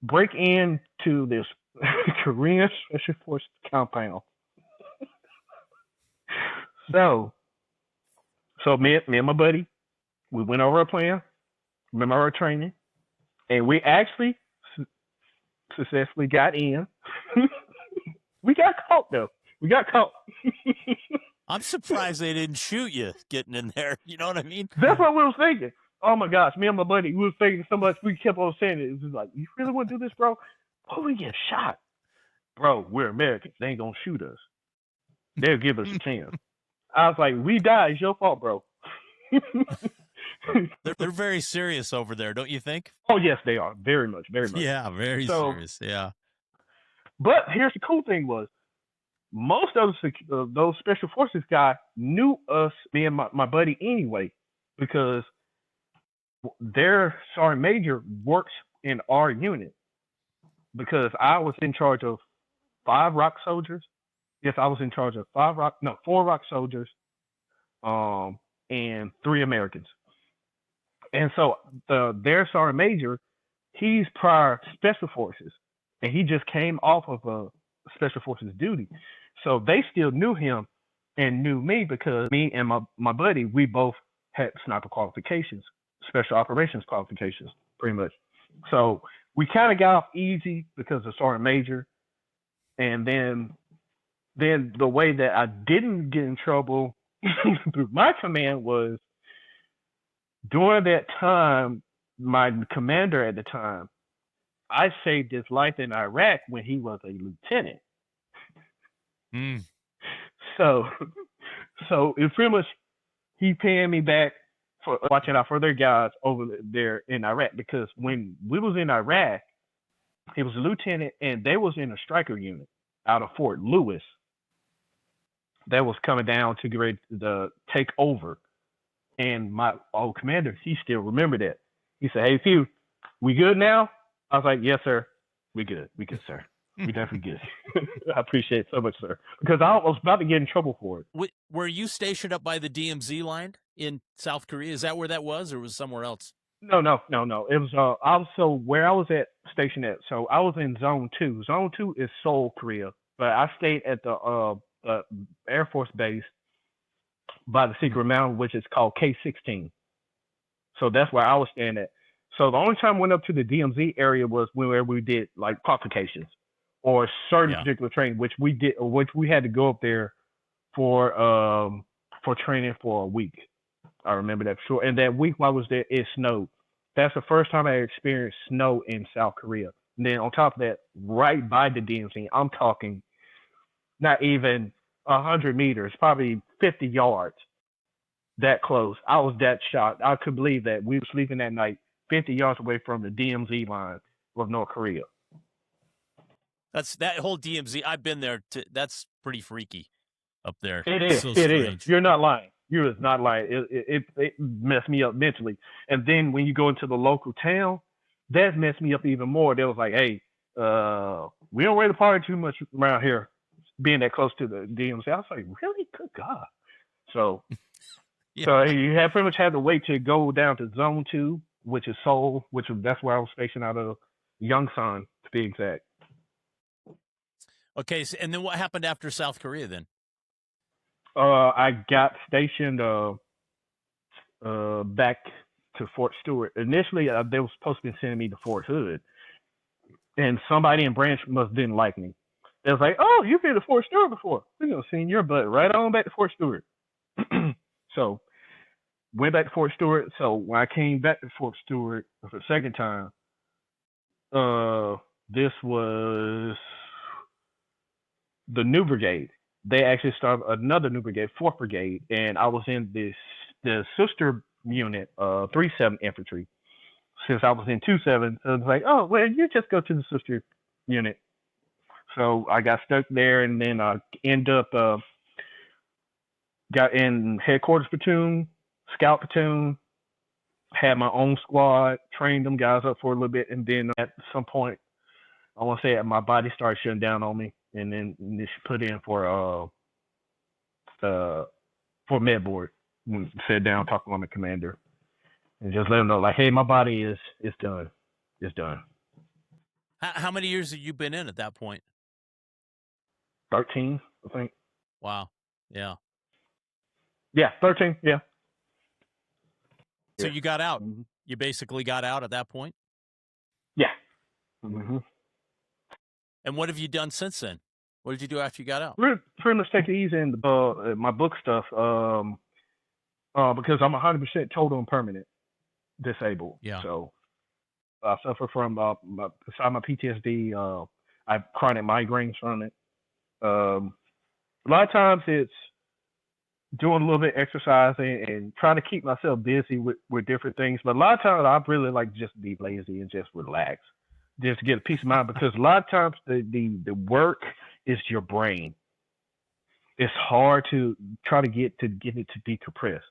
break into this Korean Special Forces compound. So me and my buddy, we went over our plan, remember our training, and we actually successfully got in. We got caught though. We got caught. I'm surprised they didn't shoot you getting in there. You know what I mean? That's what we were thinking. Oh my gosh, me and my buddy, we were thinking so much. We kept on saying it. It was like, you really want to do this, bro? Oh, we get shot, bro. We're Americans. They ain't gonna shoot us. They'll give us a chance. I was like, we died. It's your fault, bro. They're very serious over there, don't you think? Oh yes, they are. Very much, very much. Yeah, very serious. Yeah. But here's the cool thing was, most of those special forces guys knew us, me and my buddy anyway, because their sergeant major works in our unit. Because I was in charge of 5 ROK soldiers. Yes, I was in charge of 4 ROK soldiers, and 3 Americans. And so their sergeant major, he's prior special forces, and he just came off of a special forces duty. So they still knew him and knew me because me and my buddy, we both had sniper qualifications, special operations qualifications, pretty much. So we kind of got off easy because of Sergeant Major, and then the way that I didn't get in trouble through my command was during that time, my commander at the time, I saved his life in Iraq when he was a lieutenant. Mm. So it pretty much he paying me back for watching out for their guys over there in Iraq because when we was in Iraq, he was a lieutenant and they was in a striker unit out of Fort Lewis that was coming down to get ready to take over. And my old commander, he still remembered that. He said, "Hey, Pugh, we good now?" I was like, "Yes, sir. We good, sir. We definitely good." I appreciate it so much, sir, because I was about to get in trouble for it. Were you stationed up by the DMZ line in South Korea? Is that where that was, or was it somewhere else? No. It was also where I was stationed at. So I was in Zone 2. Zone 2 is Seoul, Korea, but I stayed at the Air Force base by the Secret Mountain, which is called K-16. So that's where I was staying at. So the only time I went up to the DMZ area was where we did like qualifications or certain particular training, which we did, which we had to go up there for training for a week. I remember that for sure. And that week while I was there, it snowed. That's the first time I experienced snow in South Korea. And then on top of that, right by the DMZ, I'm talking not even 100 meters, probably 50 yards, that close. I was that shocked. I could believe that we were sleeping that night 50 yards away from the DMZ line of North Korea. That whole DMZ. I've been there. That's pretty freaky up there. It is. So it is. You're not lying. You're not lying. It messed me up mentally. And then when you go into the local town, that messed me up even more. They was like, "Hey, we don't really party too much around here, being that close to the DMZ." I was like, "Really? Good God!" So, so you have pretty much had to wait to go down to Zone 2, which is Seoul, that's where I was stationed out of Yongsan, to be exact. Okay, so, and then what happened after South Korea then? I got stationed back to Fort Stewart. Initially, they were supposed to be sending me to Fort Hood, and somebody in Branch must didn't like me. They was like, "Oh, you've been to Fort Stewart before. We're gonna send your butt right on back to Fort Stewart." So went back to Fort Stewart. So when I came back to Fort Stewart for the second time, this was the new brigade. They actually started another new brigade, 4th Brigade, and I was in the sister unit, 3-7 Infantry. Since I was in 2-7, so it was like, "Oh, well, you just go to the sister unit." So I got stuck there, and then I ended up got in headquarters platoon, scout platoon, had my own squad, trained them guys up for a little bit, and then at some point, I want to say my body started shutting down on me, and then just put in for med board. Sat down, talked with my commander, and just let them know, like, "Hey, my body is done. It's done." How many years have you been in at that point? 13, I think. Wow. Yeah. Yeah, 13. Yeah. So you got out. Mm-hmm. You basically got out at that point? Yeah. Mm-hmm. And what have you done since then? What did you do after you got out? Pretty much take it easy in my book stuff, because I'm 100% total and permanent disabled. Yeah. So I suffer from besides my PTSD, I have chronic migraines from it. A lot of times it's doing a little bit of exercising and trying to keep myself busy with different things. But a lot of times I really like just be lazy and just relax, just to get a peace of mind, because a lot of times the work is your brain. It's hard to try to get it to decompress.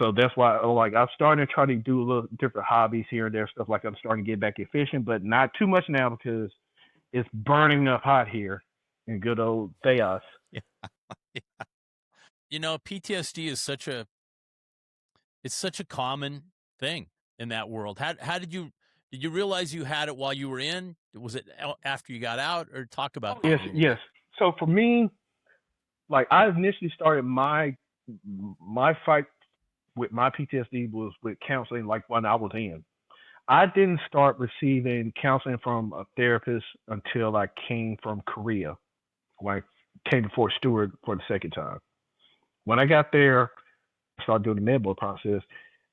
So that's why, like, I'm starting to try to do a little different hobbies here and there, stuff like I'm starting to get back efficient, but not too much now because it's burning up hot here in good old Theos. Yeah. You know, PTSD is such a common thing in that world. How did you Did you realize you had it while you were in? Was it after you got out? Or talk about that Yes, a little yes. bit. So for me, like I initially started my fight with my PTSD was with counseling, like when I was in. I didn't start receiving counseling from a therapist until I came from Korea, when I came to Fort Stewart for the second time. When I got there, I started doing the memoir process.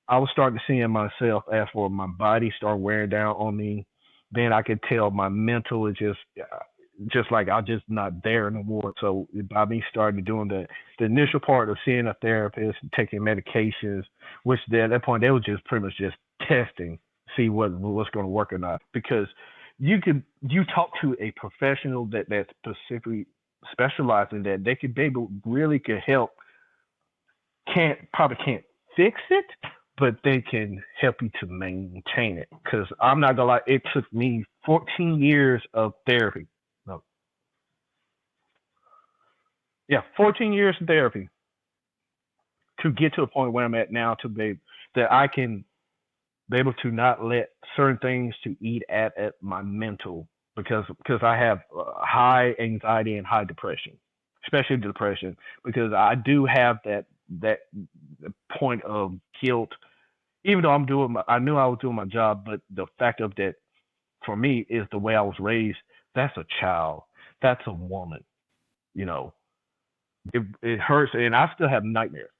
I was starting to see in myself as for my body start wearing down on me. Then I could tell my mental is just like I'm just not there anymore. So by me starting doing the initial part of seeing a therapist and taking medications, which at that point they were just pretty much just testing, see what's going to work or not. Because you talk to a professional that specifically specialized in that, they could be able really could help. Probably can't fix it, but they can help you to maintain it. Because I'm not gonna lie, it took me 14 years of therapy. No, yeah, 14 years of therapy to get to a point where I'm at now to be that I can be able to not let certain things to eat at my mental because I have high anxiety and high depression, especially depression because I do have that point of guilt. Even though I knew I was doing my job, but the fact of that for me is the way I was raised. That's a child. That's a woman. You know, it hurts, and I still have nightmares.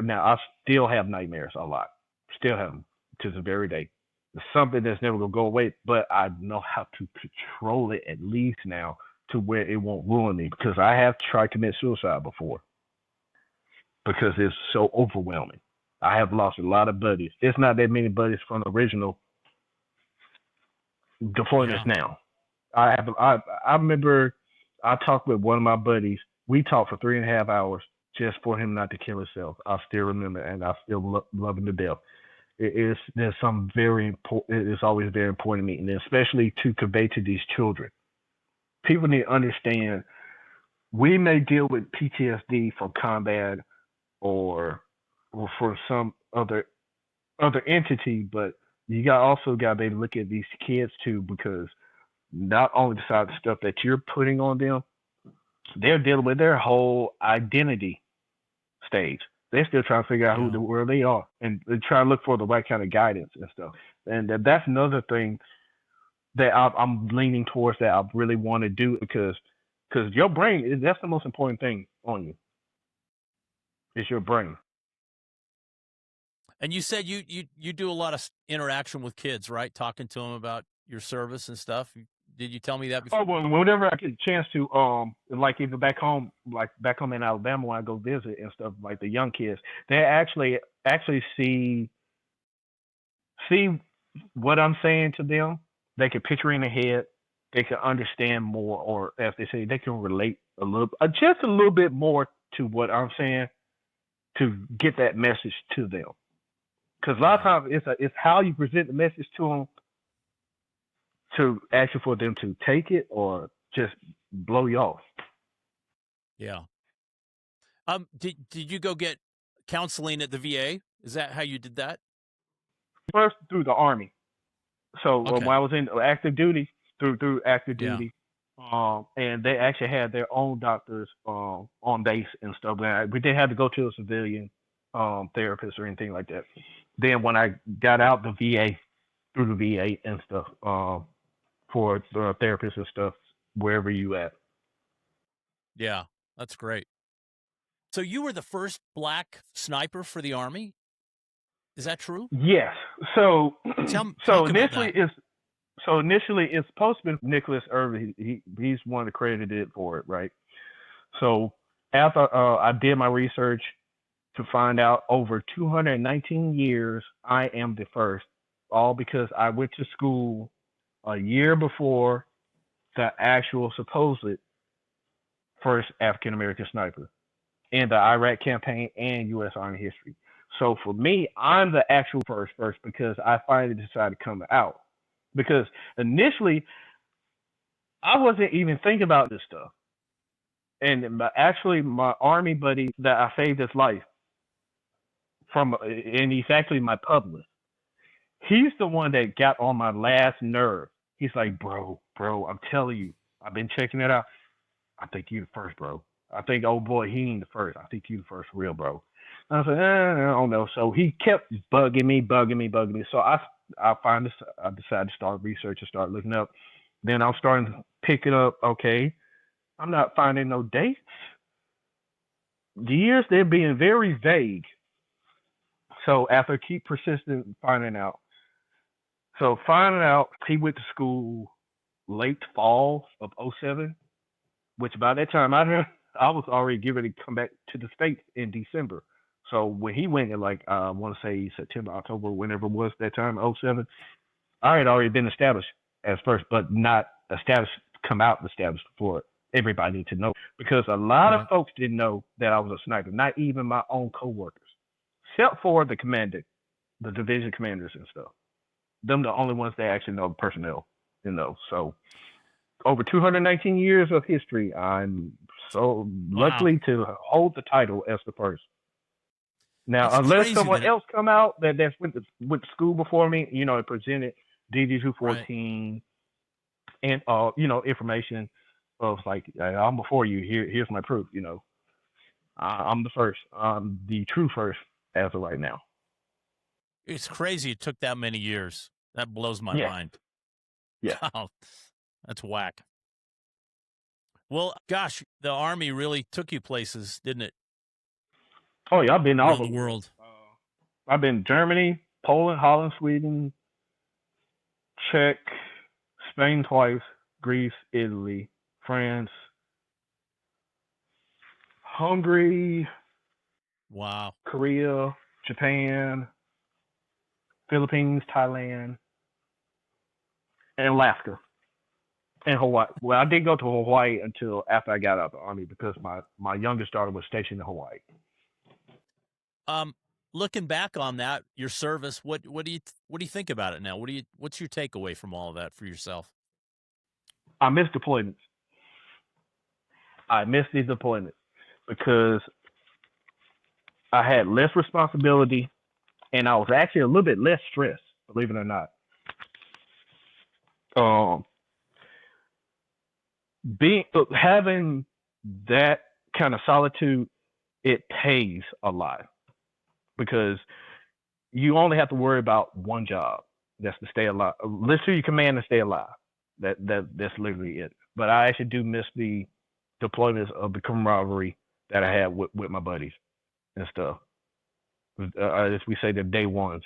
Now I still have nightmares a lot. Still have them to the very day. It's something that's never gonna go away, but I know how to control it at least now to where it won't ruin me because I have tried to commit suicide before because it's so overwhelming. I have lost a lot of buddies. It's not that many buddies from the original deployments Yeah. now. I remember I talked with one of my buddies. We talked for 3.5 hours just for him not to kill himself. I still remember, and I still love him to death. There's some very important. It's always very important to me, and especially to convey to these children. People need to understand. We may deal with PTSD from combat or for some other entity, but also got to be able to look at these kids too because not only besides the stuff that you're putting on them, they're dealing with their whole identity stage. They're still trying to figure out Yeah. where they are and they try to look for the right kind of guidance and stuff. And that's another thing that I'm leaning towards that I really want to do because your brain that's the most important thing on you is your brain. And you said you do a lot of interaction with kids, right? Talking to them about your service and stuff. Did you tell me that before? Oh, well, whenever I get a chance to, like even back home in Alabama when I go visit and stuff, like the young kids, they actually see what I'm saying to them. They can picture in their head. They can understand more, or as they say, they can relate just a little bit more to what I'm saying to get that message to them. Because a lot of Yeah. times it's how you present the message to them to actually for them to take it or just blow you off. Yeah. Did you go get counseling at the VA? Is that how you did that? First through the army. So when Okay. I was in active duty, through active Yeah. duty, and they actually had their own doctors on base and stuff. We didn't have to go to a civilian therapist or anything like that. Then when I got out the VA through the VA and stuff for the therapists and stuff wherever you at. Yeah. That's great. So you were the first black sniper for the Army? Is that true? Yes. So so Talk about initially that. it's it's supposed to be Nicholas Irving. He's one credited for it, right? So after I did my research to find out over 219 years, I am the first, all because I went to school a year before the actual supposed first African American sniper in the Iraq campaign and U.S. Army history. So for me, I'm the actual first because I finally decided to come out. Because initially, I wasn't even thinking about this stuff. And actually, my army buddy that I saved his life from, and he's actually my publicist. He's the one that got on my last nerve. He's like, bro, I'm telling you, I've been checking it out. I think you the first, bro. I think old boy, he ain't the first. I think you the first, real, bro. And I said, I don't know. So he kept bugging me. So I decided to start researching, start looking up. Then I'm starting to pick it up. Okay, I'm not finding no dates. The years, they're being very vague. So after keep persistent finding out, he went to school late fall of '07, which by that time I was already getting ready to come back to the States in December. So when he went in, like, I want to say September, October, whenever it was that time, '07, I had already been established as first, but not established, come out and established before everybody needed to know. Because a lot of folks didn't know that I was a sniper, not even my own coworkers, except for the commander, the division commanders and stuff. Them the only ones that actually know the personnel, So over 219 years of history, I'm so lucky to hold the title as the first. Now, It's unless crazy someone that else come out that's went to school before me, it presented DD 214 and information of like, I'm before you. Here's my proof. I'm the first. I'm the true first as of right now. it's crazy it took that many years. That blows my mind. Yeah. Wow, that's whack. Well, gosh, the Army really took you places, didn't it? Oh yeah, I've been all over the world. I've been Germany, Poland, Holland, Sweden, Czech, Spain twice, Greece, Italy, France, Hungary, wow, Korea, Japan, Philippines, Thailand, and Alaska, and Hawaii. Well, I didn't go to Hawaii until after I got out of the Army because my youngest daughter was stationed in Hawaii. Looking back on that, your service, what do you think about it now? What's your takeaway from all of that for yourself? I miss deployments. I miss these deployments because I had less responsibility and I was actually a little bit less stressed, believe it or not. Having that kind of solitude, it pays a lot because you only have to worry about one job. That's to stay alive. Listen to your command and stay alive. That's literally it. But I actually do miss the deployments of the camaraderie that I had with my buddies and stuff. As we say, the day ones.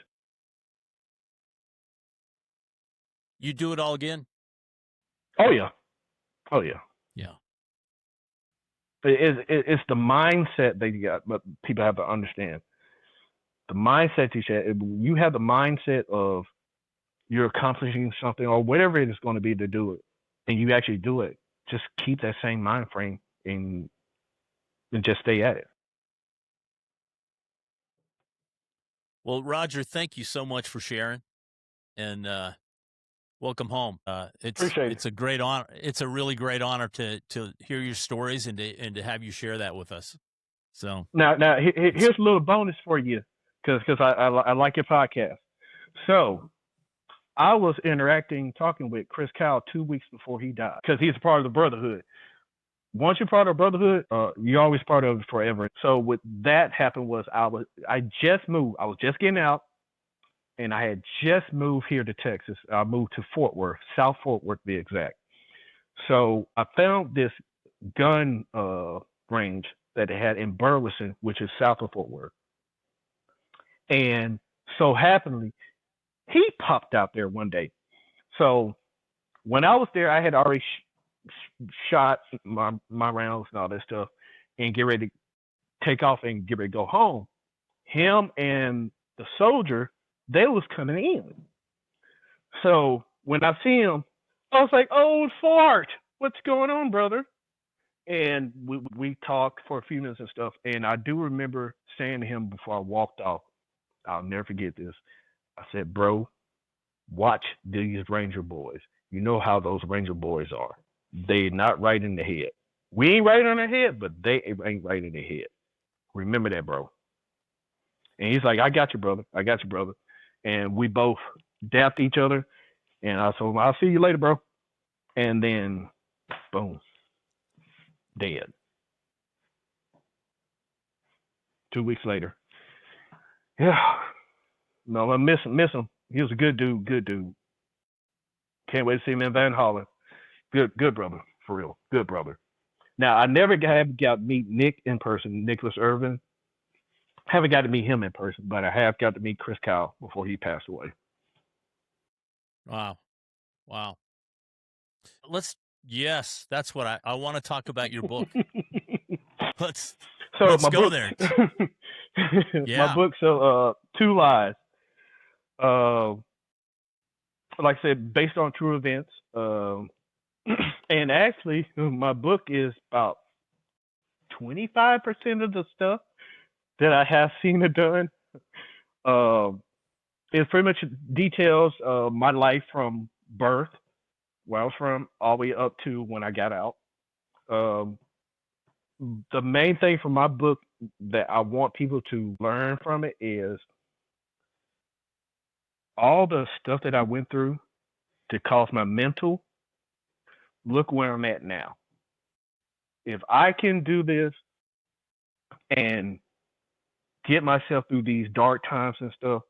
You do it all again? Oh yeah. Yeah. It's the mindset that you got, but people have to understand. The mindset you have the mindset of you're accomplishing something or whatever it is going to be to do it, and you actually do it. Just keep that same mind frame and just stay at it. Well, Roger, thank you so much for sharing, and welcome home. It's a great honor. It's a really great honor to hear your stories and to have you share that with us. So now here's a little bonus for you because I like your podcast. So I was talking with Chris Cowell 2 weeks before he died because he's a part of the Brotherhood. Once you're part of the Brotherhood, you're always part of it forever. So what that happened was I just moved. I was just getting out, and I had just moved here to Texas. I moved to Fort Worth, South Fort Worth to be exact. So I found this gun range that they had in Burleson, which is south of Fort Worth. And so happily, he popped out there one day. So when I was there, I had already shot my rounds and all that stuff and get ready to take off and get ready to go home. Him and the soldier, they was coming in. So when I see him, I was like, "Old fart, what's going on, brother?" And we talked for a few minutes and stuff. And I do remember saying to him before I walked off, I'll never forget this. I said, "Bro, watch these Ranger boys. You know how those Ranger boys are. They not right in the head. We ain't right on the head, but they ain't right in the head. Remember that, bro." And he's like, I got you, brother. And we both dapped each other, and I told him, "I'll see you later, bro." And then, boom, dead. 2 weeks later. Yeah. No, I miss him. He was a good dude. Good dude. Can't wait to see him in Van Hollen. Good brother, for real. Good brother. Now, I never have got to meet Nick in person, Nicholas Irvin. Haven't got to meet him in person, but I have got to meet Chris Cowell before he passed away. Wow. Yes, that's what I want to talk about your book. Let's go there. My book, Two Lies. Like I said, based on true events. And actually, my book is about 25% of the stuff that I have seen and done. It pretty much details my life from birth, where I was from, all the way up to when I got out. The main thing from my book that I want people to learn from it is all the stuff that I went through to cause my mental. Look where I'm at now. If I can do this and get myself through these dark times and stuff,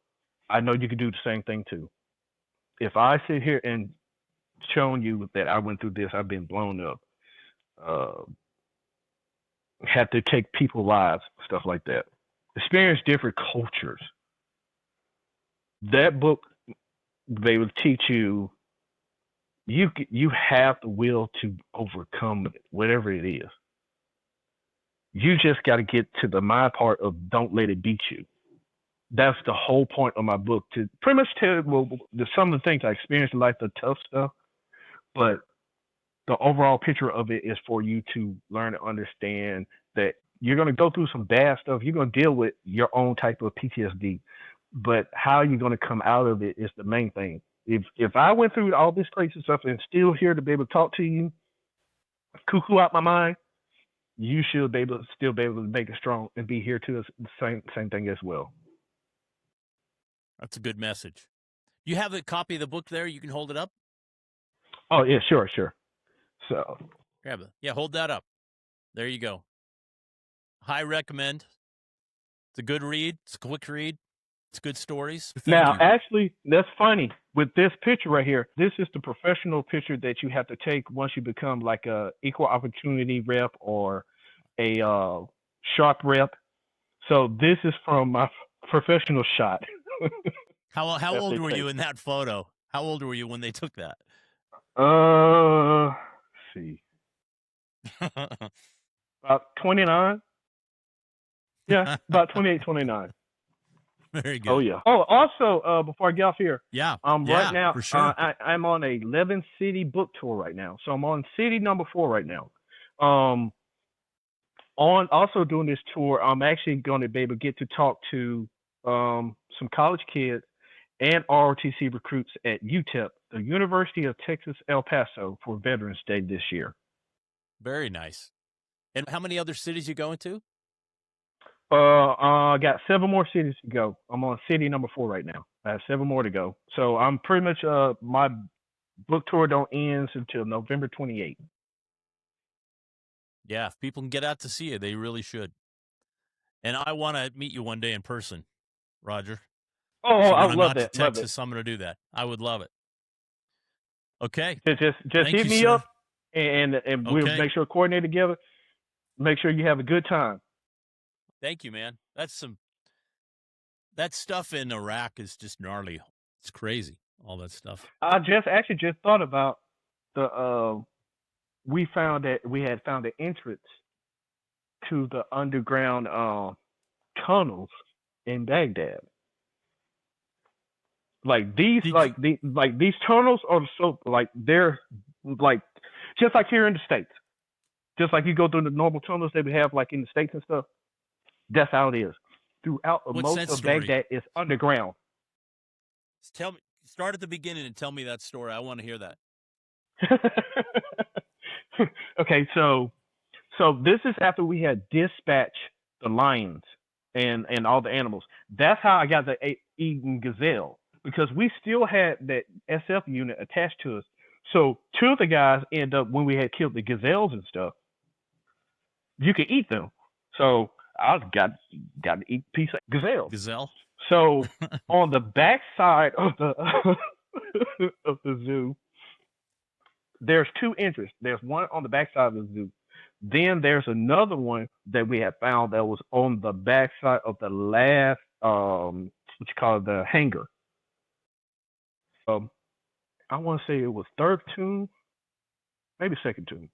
I know you can do the same thing too. If I sit here and shown you that I went through this, I've been blown up, had to take people's lives, stuff like that. Experience different cultures. That book, they will teach you. You have the will to overcome it, whatever it is. You just got to get to the my part of don't let it beat you. That's the whole point of my book, to pretty much tell some of the things I experienced in life, the tough stuff, but the overall picture of it is for you to learn and understand that you're going to go through some bad stuff. You're going to deal with your own type of PTSD, but how you're going to come out of it is the main thing. If I went through all this crazy stuff and still here to be able to talk to you, cuckoo out my mind, you should still be able to make it strong and be here to the same thing as well. That's a good message. You have a copy of the book there? You can hold it up? Oh, yeah, sure. So. Grab it. Yeah, hold that up. There you go. High recommend. It's a good read. It's a quick read. It's good stories. Actually, that's funny. With this picture right here, this is the professional picture that you have to take once you become like a equal opportunity rep or a sharp rep. So this is from my professional shot. How old were you in that photo? How old were you when they took that? Let's see. About 29. Yeah, about 28, 29. Very good. Oh, yeah. Oh, also, before I get off here. Yeah. Right now, for sure. I'm on a 11-city book tour right now. So I'm on city number 4 right now. Also doing this tour, I'm actually going to be able to get to talk to some college kids and ROTC recruits at UTEP, the University of Texas El Paso, for Veterans Day this year. Very nice. And how many other cities you going to? I got 7 more cities to go. I'm on city number 4 right now. I have 7 more to go. So I'm pretty much my book tour don't end until November 28th. Yeah, if people can get out to see you, they really should. And I want to meet you one day in person, Roger. Oh, so I would love that. Texas, Texas, I'm going to do that. I would love it. Okay. Just hit me up, and we'll make sure to coordinate together. Make sure you have a good time. Thank you, man. That stuff in Iraq is just gnarly. It's crazy, all that stuff. I just thought about we had found the entrance to the underground tunnels in Baghdad. Like these these tunnels are so like they're like just like here in the States. Just like you go through the normal tunnels they would have like in the States and stuff. That's how it is. Throughout most of Baghdad is underground. Tell me, start at the beginning and tell me that story. I want to hear that. Okay, so this is after we had dispatched the lions and all the animals. That's how I got the Eden gazelle. because we still had that SF unit attached to us. So two of the guys end up, when we had killed the gazelles and stuff, you could eat them. So I got to eat a piece of Gazelle. So on the back side of the of the zoo, there's two entrances. There's one on the back side of the zoo. Then there's another one that we had found that was on the back side of the last what you call it, the hangar. I want to say it was third tomb, maybe second tomb.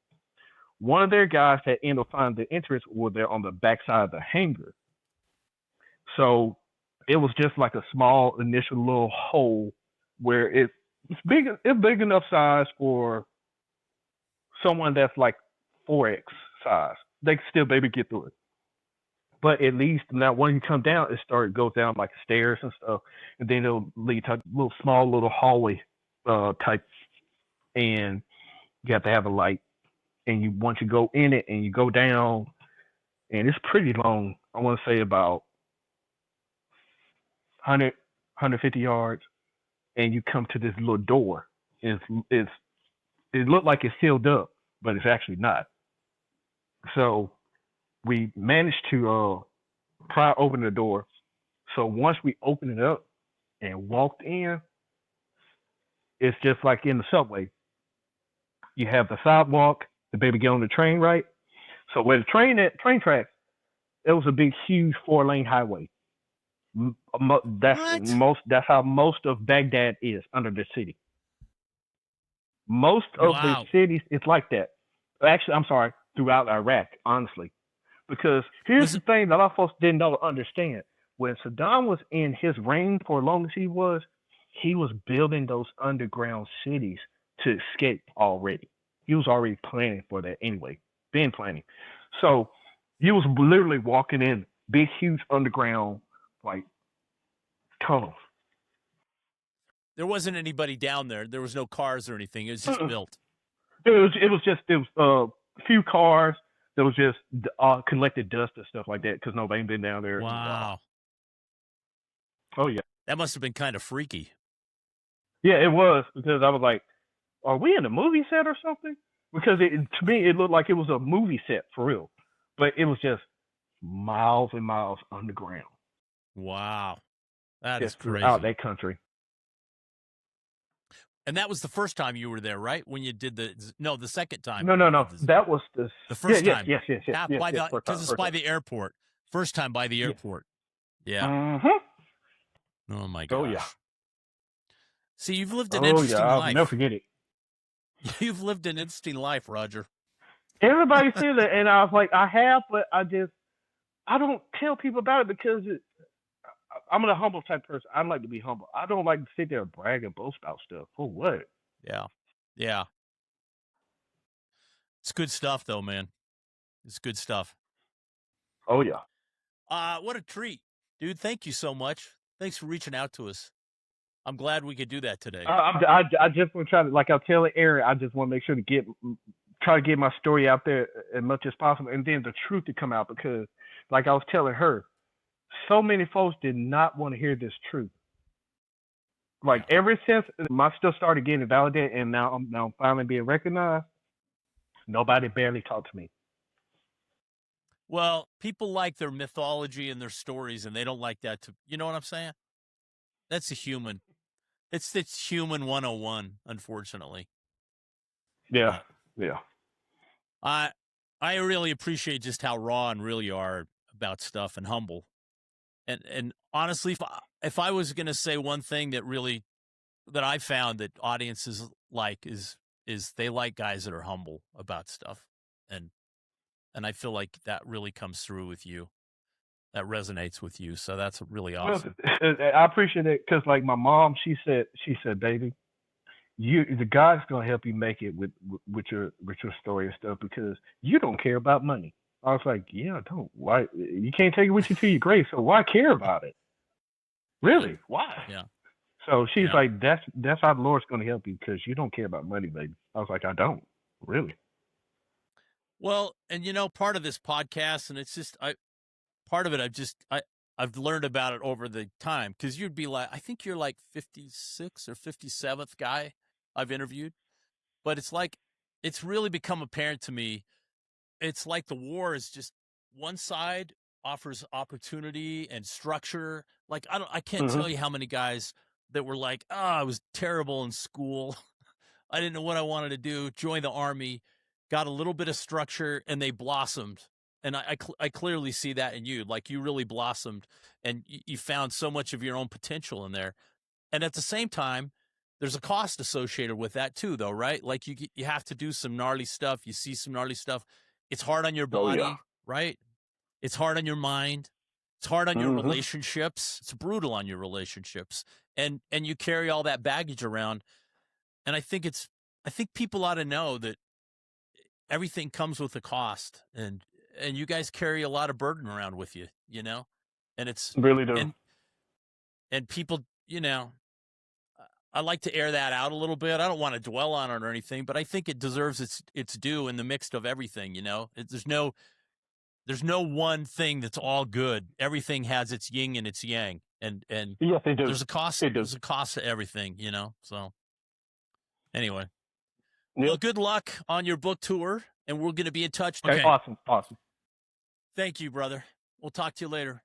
One of their guys that ended up finding the entrance was there on the back side of the hangar. So it was just like a small initial little hole where it's big enough size for someone that's like 4x size. They can still maybe get through it. But at least now when you come down, it goes down like stairs and stuff, and then it'll lead to a little small little hallway type, and you have to have a light. And you once you go in it and you go down, and it's pretty long. I want to say about 150 yards, and you come to this little door. It looked like it's sealed up, but it's actually not. So we managed to pry open the door. So once we opened it up and walked in, it's just like in the subway. You have the sidewalk, the baby get on the train, right? So where the train tracks, it was a big, huge 4-lane highway. That's how most of Baghdad is under the city. Most of the cities, it's like that. Actually, I'm sorry, throughout Iraq, honestly. Because here's the thing that a lot of folks didn't understand. When Saddam was in his reign for as long as he was building those underground cities to escape already. He was already planning for that anyway, been planning. So he was literally walking in big, huge underground like tunnels. There wasn't anybody down there. There was no cars or anything. It was just built. It was a few cars. There was just collected dust and stuff like that because nobody had been down there. Wow. Oh yeah. That must have been kind of freaky. Yeah, it was, because I was like, are we in a movie set or something? Because to me, it looked like it was a movie set for real. But it was just miles and miles underground. Wow. That is crazy. Throughout that country. And that was the first time you were there, right? When you did the second time. No. That was the first time. Yes. Because it's by the airport. First time by the airport. Yeah. Mm-hmm. Oh my gosh. Oh yeah. See, you've lived an interesting life. I'll never forget it. You've lived an interesting life, Roger. Everybody says that, and I was like, I have, but I don't tell people about it because I'm a humble type person. I like to be humble. I don't like to sit there and brag and boast about stuff. For what? Yeah. It's good stuff, though, man. It's good stuff. Oh yeah. What a treat, dude. Thank you so much. Thanks for reaching out to us. I'm glad we could do that today. I just want to try to, like I'll tell Aaron, I just want to make sure to try to get my story out there as much as possible, and then the truth to come out, because like I was telling her, so many folks did not want to hear this truth. Like ever since my stuff started getting validated and now I'm finally being recognized, nobody barely talked to me. Well, people like their mythology and their stories, and they don't like that you know what I'm saying? That's a human. It's human 101, unfortunately. Yeah. I really appreciate just how raw and real you are about stuff, and humble. And honestly, if I was going to say one thing that I found that audiences like is they like guys that are humble about stuff. And I feel like that really comes through with you. That resonates with you. So that's really awesome. Well, I appreciate it, because like my mom, she said, baby, the God's gonna help you make it with your story and stuff, because you don't care about money. I was like, yeah, I don't. Why? You can't take it with you to your grave, so why care about it? Really? Why? Yeah. So she's like, that's how the Lord's gonna help you, because you don't care about money, baby. I was like, I don't really. Well, and part of this podcast, and it's just part of it, I've learned about it over the time, because you'd be like, I think you're like 56 or 57th guy I've interviewed, but it's really become apparent to me. It's like the war is just one side offers opportunity and structure. Like, I can't Mm-hmm. tell you how many guys that were like, oh, I was terrible in school. I didn't know what I wanted to do. Joined the army, got a little bit of structure, and they blossomed. And I clearly see that in you. Like, you really blossomed, and you found so much of your own potential in there. And at the same time, there's a cost associated with that too, though, right? Like, you have to do some gnarly stuff. You see some gnarly stuff. It's hard on your Oh body, yeah. right? It's hard on your mind. It's hard on your Mm-hmm. relationships. It's brutal on your relationships. And you carry all that baggage around. And I think people ought to know that everything comes with a cost, and you guys carry a lot of burden around with you, and it's Really do. and people, I like to air that out a little bit. I don't want to dwell on it or anything, but I think it deserves its due in the mix of everything. There's no one thing that's all good. Everything has its yin and its yang, and Yes, they do. there's a cost. They do. There's a cost to everything, So anyway, Yep. well, good luck on your book tour, and we're going to be in touch. Okay. Awesome. Thank you, brother. We'll talk to you later.